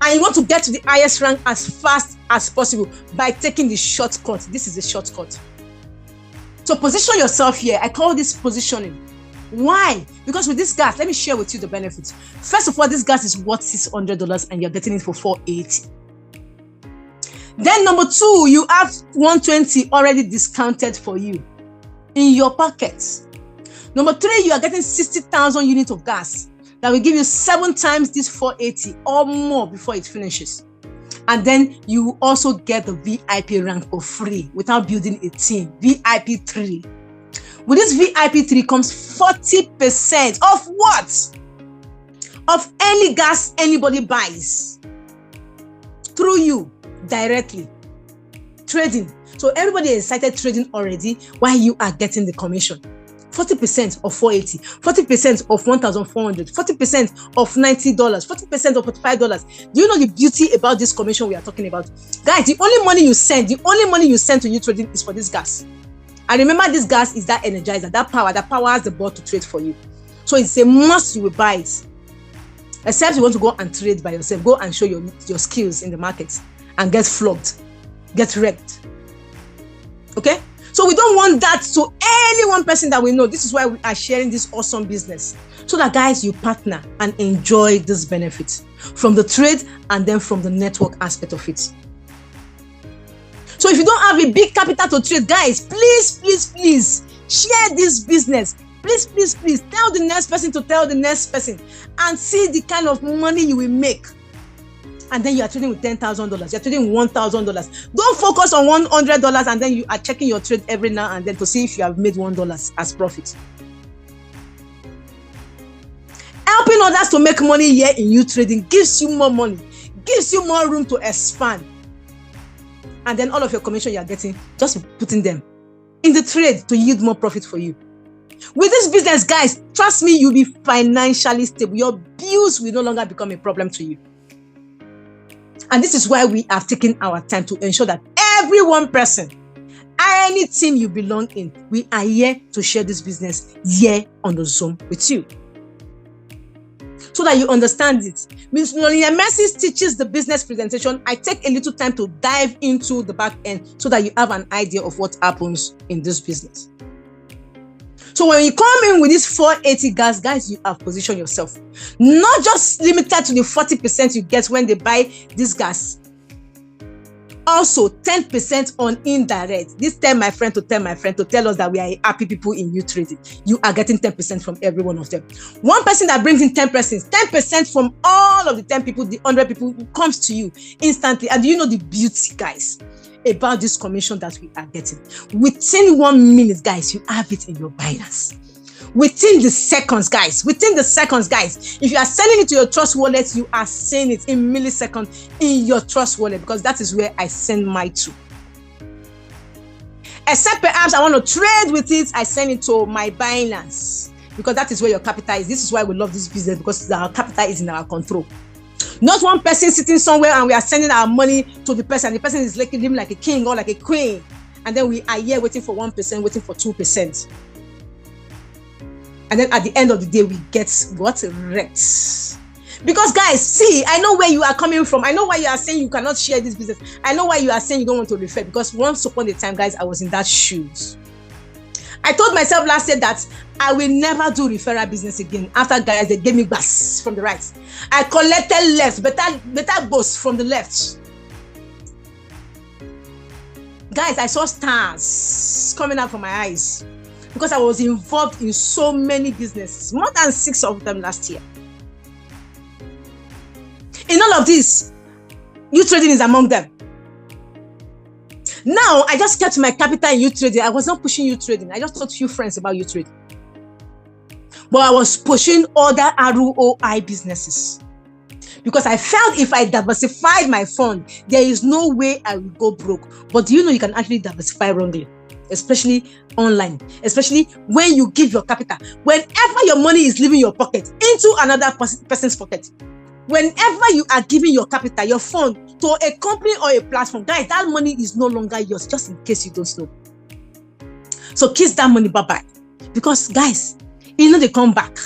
and you want to get to the highest rank as fast as possible by taking the shortcut. This is a shortcut. So position yourself here. I call this positioning. Why? Because with this gas, let me share with you the benefits. First of all, this gas is worth $600 and you're getting it for $480. Then number 2, you have $120 already discounted for you in your pockets. Number 3, you are getting 60,000 units of gas that will give you 7 times this $480 or more before it finishes. And then you also get the VIP rank for free without building a team. VIP 3. With this VIP 3 comes 40% of what? Of any gas anybody buys through you directly. Trading. So everybody is excited trading already while you are getting the commission. 40% of $480, 40% of $1,400, 40% of $90, 40% of $45. Do you know the beauty about this commission we are talking about? Guys, the only money you send to Utrading is for this gas. And remember, this gas is that energizer, that power that powers the board to trade for you. So it's a must you will buy it. Except you want to go and trade by yourself. Go and show your skills in the market and get flogged, get wrecked. Okay? So we don't want that to any one person that we know. This is why we are sharing this awesome business. So that, guys, you partner and enjoy this benefit from the trade and then from the network aspect of it. So if you don't have a big capital to trade, guys, please share this business. Please tell the next person to tell the next person and see the kind of money you will make. And then you are trading with $10,000. You're trading $1,000. Don't focus on $100 and then you are checking your trade every now and then to see if you have made $1 as profit. Helping others to make money here in Utrading gives you more money, gives you more room to expand. And then all of your commission you are getting, just putting them in the trade to yield more profit for you. With this business, guys, trust me, you'll be financially stable. Your bills will no longer become a problem to you. And this is why we have taken our time to ensure that every one person, any team you belong in, we are here to share this business here on the Zoom with you. So that you understand it. Ms. Millionaire Mercy teaches the business presentation. I take a little time to dive into the back end so that you have an idea of what happens in this business. So when you come in with this 480 gas, guys, you have positioned yourself. Not just limited to the 40% you get when they buy this gas. Also, 10% on indirect. This tell my friend to tell us that we are happy people in Utrading. You are getting 10% from every one of them. One person that brings in 10% from all of the 10 people, the 100 people who comes to you instantly. And do you know the beauty, guys, about this commission that we are getting? Within 1 minute, guys, you have it in your Binance. Within the seconds, guys, if you are sending it to your trust wallet, you are sending it in milliseconds in your trust wallet, because that is where I send mine to. Except perhaps I want to trade with it, I send it to my Binance, because that is where your capital is. This is why we love this business, because our capital is in our control. Not one person sitting somewhere and we are sending our money to the person. The person is looking him like a king or like a queen, and then we are here waiting for 1%, waiting for 2%. And then at the end of the day, we get what? Wrecked. Because guys, see, I know where you are coming from. I know why you are saying you cannot share this business. I know why you are saying you don't want to refer, because once upon a time, guys, I was in that shoes. I told myself last year that I will never do referral business again. After, guys, they gave me bass from the right. I collected left, better boss from the left. Guys, I saw stars coming out from my eyes because I was involved in so many businesses, more than 6 of them last year. In all of this, Utrading is among them. Now, I just kept my capital in Utrading. I was not pushing Utrading. I just told a few friends about Utrading. But I was pushing other ROI businesses. Because I felt if I diversified my fund, there is no way I will go broke. But do you know you can actually diversify wrongly? Especially online. Especially when you give your capital. Whenever your money is leaving your pocket into another person's pocket. Whenever you are giving your capital, your fund, to a company or a platform, guys, that money is no longer yours, just in case you don't know. So kiss that money bye-bye. Because, guys, you know they come back.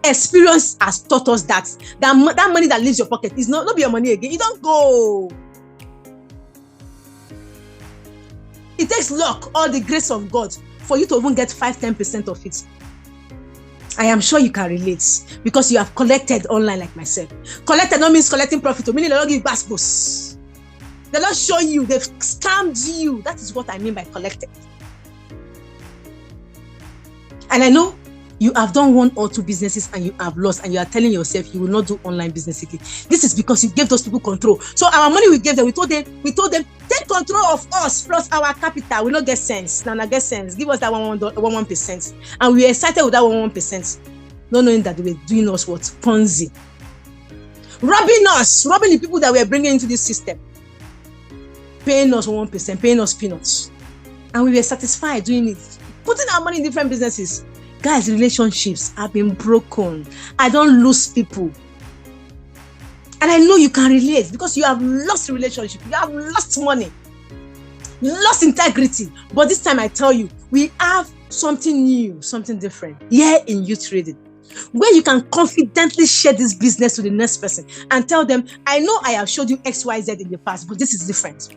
Experience has taught us that money that leaves your pocket is not be your money again. You don't go. It takes luck or the grace of God for you to even get 5-10% of it. I am sure you can relate because you have collected online like myself. Collected no means collecting profit, meaning they don't give bass boost. They don't show you, they've scammed you. That is what I mean by collected. And I know you have done 1 or 2 businesses and you have lost, and you are telling yourself you will not do online business again. This is because you gave those people control. So our money we gave them, we told them, take control of us plus our capital. We don't get sense. Now get sense. Give us that 1%. And we were excited with that 1%. Not knowing that they were doing us what? Ponzi. Robbing the people that we are bringing into this system. Paying us 1%, paying us peanuts. And we were satisfied doing it. Putting our money in different businesses. Guys, relationships have been broken. I don't lose people. And I know you can relate because you have lost relationship. You have lost money. You lost integrity. But this time I tell you, we have something new, something different here in Utrading, where you can confidently share this business to the next person and tell them, I know I have showed you XYZ in the past, but this is different.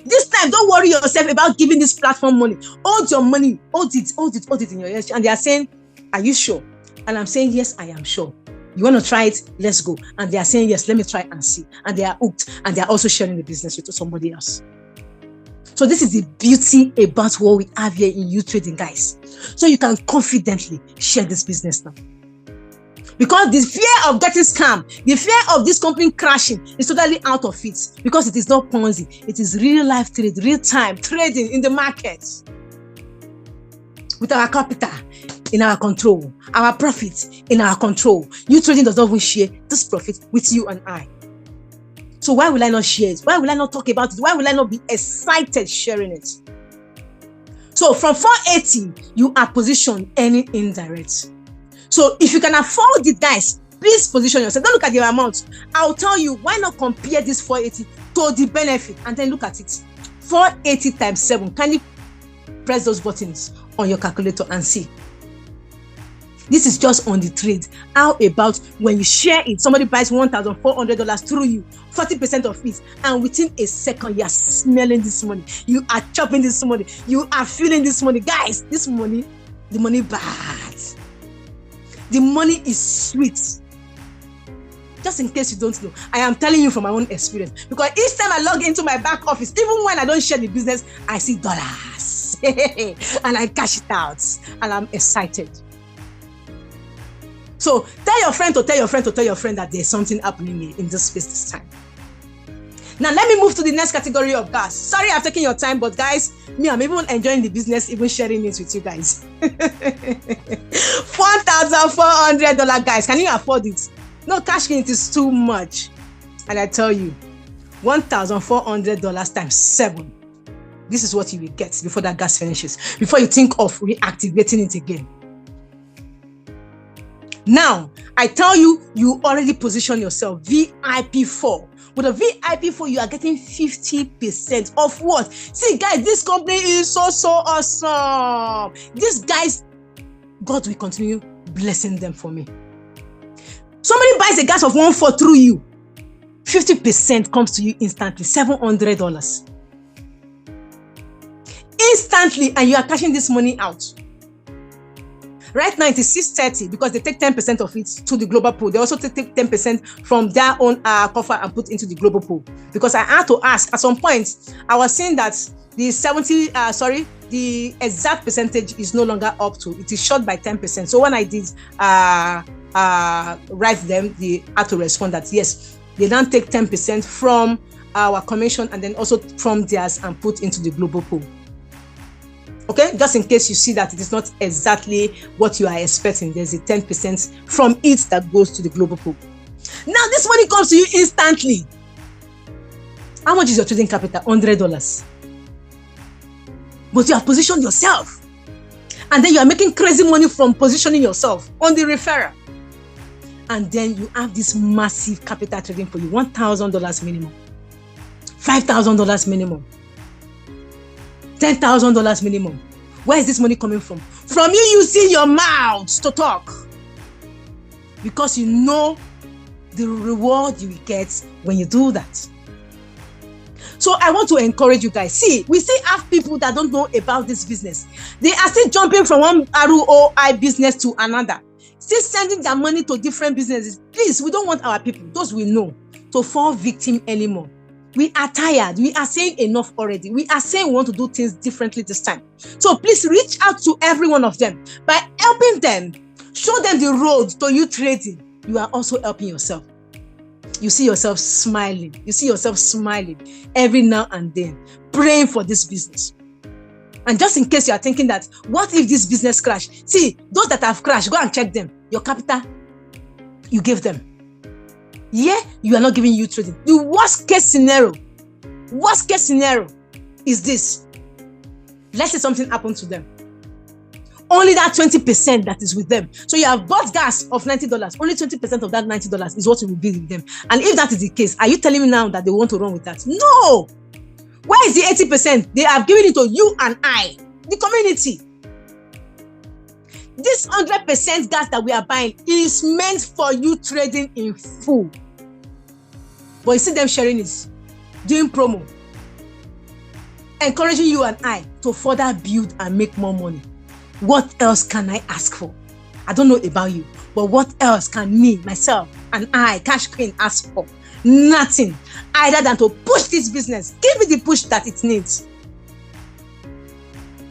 This time, don't worry yourself about giving this platform money. Hold your money. Hold it in your ears. And they are saying, are you sure? And I'm saying, yes, I am sure. You want to try it? Let's go. And they are saying, yes, let me try and see. And they are hooked. And they are also sharing the business with somebody else. So this is the beauty about what we have here in Utrading, guys. So you can confidently share this business now. Because the fear of getting scammed, the fear of this company crashing is totally out of it. Because it is not Ponzi. It is real life trade, real time trading in the market. With our capital in our control, our profit in our control. Utrading does not even share this profit with you and I. So why will I not share it? Why will I not talk about it? Why will I not be excited sharing it? So from 480, you are positioned any indirect. So if you can afford it, guys, please position yourself. Don't look at the amount. I'll tell you, why not compare this 480 to the benefit and then look at it. 480 times 7. Can you press those buttons on your calculator and see? This is just on the trade. How about when you share it, somebody buys $1,400 through you, 40% of it, and within a second, you are smelling this money. You are chopping this money. You are feeling this money. Guys, this money, the money bad. The money is sweet. Just in case you don't know, I am telling you from my own experience. Because each time I log into my back office, even when I don't share the business, I see dollars. And I cash it out. And I'm excited. So tell your friend that there's something happening in this space this time. Now let me move to the next category of gas. Sorry I've taken your time, but guys, me, I'm even enjoying the business, even sharing it with you guys. $1,400, guys. Can you afford it? No, cash in it is too much. And I tell you, $1,400 times 7. This is what you will get before that gas finishes, before you think of reactivating it again. Now, I tell you, you already position yourself VIP 4. With a VIP 4, you are getting 50% of what? See, guys, this company is so awesome. These guys, God will continue blessing them for me. Somebody buys a gas of 1.4 through you, 50% comes to you instantly, $700. Instantly, and you are cashing this money out. Right now, it is 630 because they take 10% of it to the global pool. They also take 10% from their own coffer and put into the global pool. Because I had to ask, at some point, I was saying that the exact percentage is no longer up to, it is short by 10%. So when I did write them, they had to respond that yes, they now take 10% from our commission and then also from theirs and put into the global pool. Okay, just in case you see that it is not exactly what you are expecting, there's a 10% from it that goes to the global pool. Now, this money comes to you instantly. How much is your trading capital? $100. But you have positioned yourself. And then you are making crazy money from positioning yourself on the referral. And then you have this massive capital trading for you, $1,000 minimum, $5,000 minimum, $10,000 minimum. Where is this money coming from? From you using your mouth to talk. Because you know the reward you will get when you do that. So I want to encourage you guys. See, we still have people that don't know about this business. They are still jumping from one ROI business to another. Still sending their money to different businesses. Please, we don't want our people, those we know, to fall victim anymore. We are tired. We are saying enough already. We are saying we want to do things differently this time. So please reach out to every one of them. By helping them, show them the road to Utrading. You are also helping yourself. You see yourself smiling. You see yourself smiling every now and then, praying for this business. And just in case you are thinking that, what if this business crash? See, those that have crashed, go and check them. Your capital, you gave them. Yeah, you are not giving Utrading. The worst case scenario is this. Let's say something happened to them. Only that 20% that is with them. So you have bought gas of $90. Only 20% of that $90 is what will be with them. And if that is the case, are you telling me now that they want to run with that? No. Where is the 80%? They have given it to you and I, the community. This 100% gas that we are buying is meant for Utrading in full. But you see them sharing it, doing promo, encouraging you and I to further build and make more money. What else can I ask for? I don't know about you, but what else can me, myself, and I, Cash Queen, ask for? Nothing, other than to push this business, give it the push that it needs.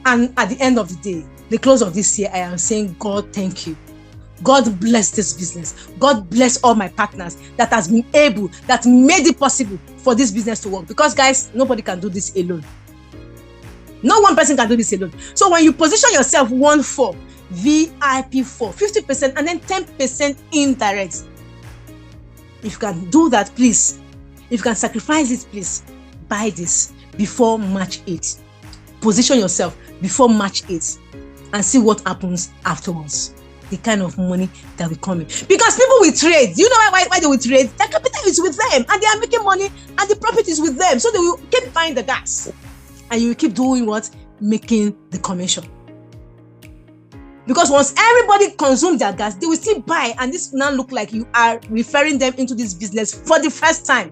And at the end of the day, the close of this year, I am saying, God, thank you. God bless this business. God bless all my partners that has been able, that made it possible for this business to work. Because guys, nobody can do this alone. No one person can do this alone. So when you position yourself 1-4, VIP 4, 50% and then 10% indirect. If you can do that, please. If you can sacrifice it, please buy this before March 8th. Position yourself before March 8th and see what happens afterwards. The kind of money that will come in. Because people will trade. Do you know why they will trade? Their capital is with them and they are making money and the profit is with them. So they will keep buying the gas. And you will keep doing what? Making the commission. Because once everybody consumes their gas, they will still buy, and this will now look like you are referring them into this business for the first time.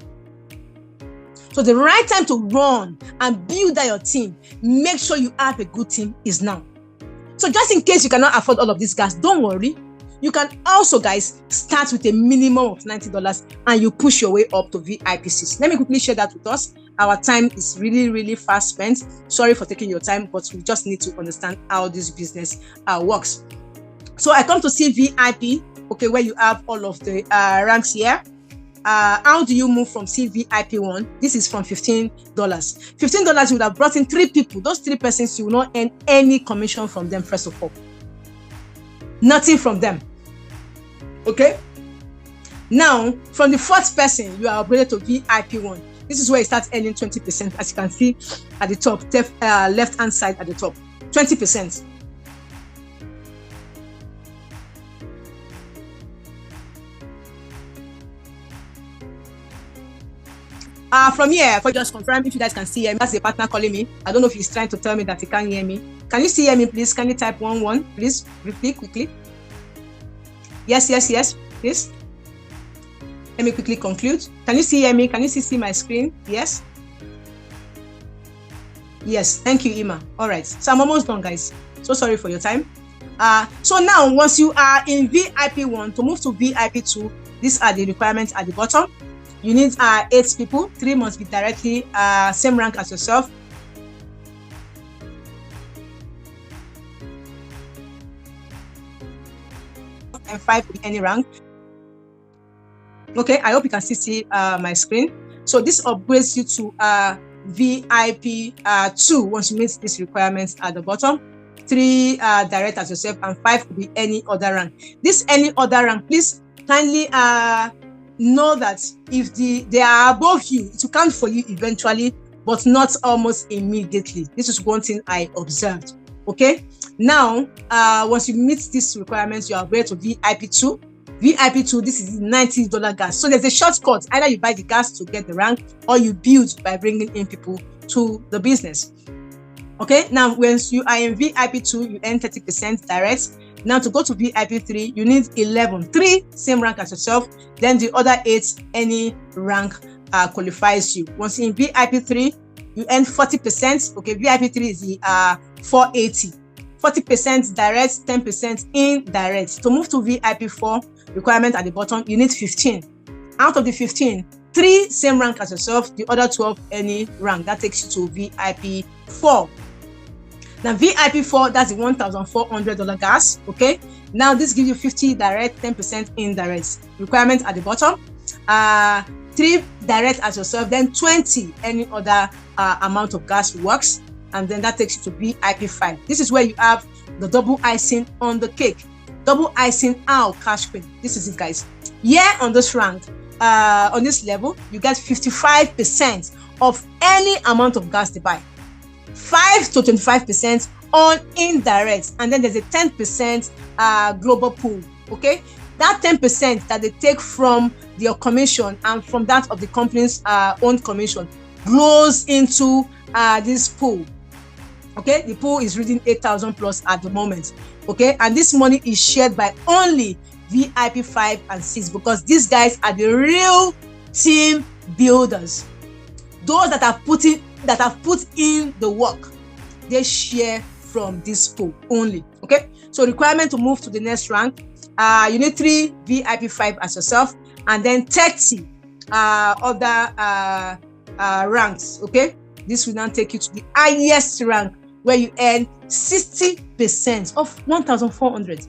So the right time to run and build out your team, make sure you have a good team, is now. So just in case you cannot afford all of this gas, don't worry. You can also, guys, start with a minimum of $90 and you push your way up to VIP6. Let me quickly share that with us. Our time is really, really fast spent. Sorry for taking your time, but we just need to understand how this business works. So I come to CVIP, okay, where you have all of the ranks here. How do you move from CVIP1? This is from $15. $15, you would have brought in 3 people. Those 3 persons, you will not earn any commission from them, first of all. Nothing from them. Okay? Now, from the 4th person, you are upgraded to VIP1. This is where you start earning 20%, as you can see at the top, left-hand side at the top. 20%. From here, for just confirm if you guys can see me. That's a partner calling me. I don't know if he's trying to tell me that he can't hear me. Can you see hear me, please? Can you type 11, please? Quickly. Yes, please. Let me quickly conclude. Can you hear me? Can you see my screen? Yes? Yes, thank you, Ima. All right, so I'm almost done, guys. So sorry for your time. So now, once you are in VIP 1, to move to VIP 2, these are the requirements at the bottom. You need 8 people. 3 must be directly same rank as yourself. And 5 with any rank. Okay, I hope you can still see my screen. So this upgrades you to VIP 2 once you meet these requirements at the bottom. 3 direct as yourself, and 5 could be any other rank. This any other rank, please kindly know that if they are above you, it will count for you eventually, but not almost immediately. This is one thing I observed. Okay, now once you meet these requirements, you are upgraded to VIP 2. VIP 2, this is $90 gas. So there's a shortcut. Either you buy the gas to get the rank, or you build by bringing in people to the business. Okay, now once you are in VIP 2, you earn 30% direct. Now to go to VIP 3, you need 11. 3 same rank as yourself, then the other 8 any rank qualifies you. Once in VIP 3, you earn 40%. Okay, VIP 3 is the 480. 40% direct, 10% indirect. To move to VIP 4, requirement at the bottom, you need 15. Out of the 15, 3 same rank as yourself, the other 12 any rank. That takes you to VIP 4. Now VIP 4, that's the $1,400 gas. Okay, now this gives you 50 direct, 10% indirect. Requirement at the bottom, 3 direct as yourself, then 20 any other amount of gas works, and then that takes you to VIP 5. This is where you have the double icing on the cake. Double icing out cash queen. This is it, guys. Yeah, on this rank, on this level, you get 55% of any amount of gas they buy. 5 to 25% on indirect, and then there's a 10% global pool. Okay, that 10% that they take from your commission and from that of the company's own commission goes into this pool. Okay, the pool is reading 8,000 plus at the moment. Okay, and this money is shared by only VIP 5 and 6, because these guys are the real team builders. Those that have put in the work, they share from this pool only. Okay, so requirement to move to the next rank, you need 3 VIP 5 as yourself, and then 30 other ranks. Okay, this will now take you to the highest rank, where you earn 60% of 1,400,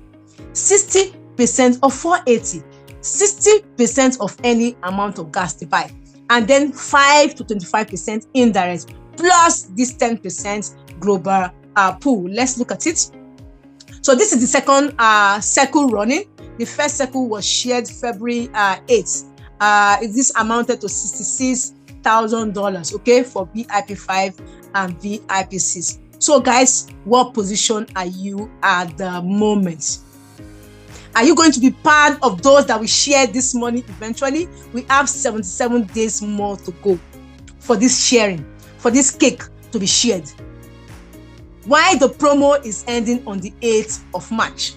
60% of 480, 60% of any amount of gas they buy, and then 5 to 25% indirect, plus this 10% global pool. Let's look at it. So this is the second circle running. The first circle was shared February 8th. This amounted to $66,000, okay, for VIP 5 and VIP 6. So guys, what position are you at the moment? Are you going to be part of those that will share this money eventually? We have 77 days more to go for this sharing, for this cake to be shared. Why the promo is ending on the 8th of March.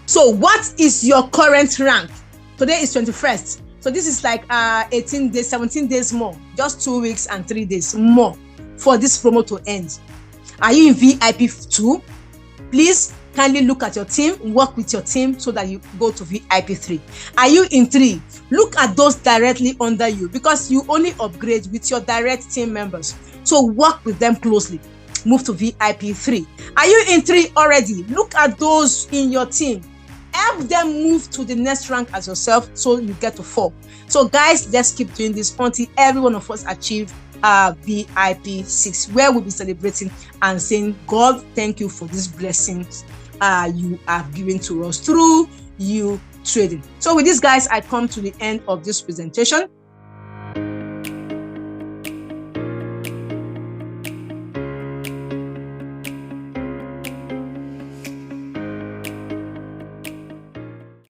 So what is your current rank? Today is 21st. So this is like 18 days, 17 days more, just 2 weeks and 3 days more for this promo to end. Are you in VIP 2? Please kindly look at your team, work with your team so that you go to VIP 3. Are you in 3? Look at those directly under you, because you only upgrade with your direct team members. So work with them closely. Move to VIP 3. Are you in 3 already? Look at those in your team. Help them move to the next rank as yourself so you get to 4. So guys, let's keep doing this until every one of us achieve VIP 6, where we'll be celebrating and saying, God, thank you for these blessings you have given to us through Utrading. So with this, guys, I come to the end of this presentation.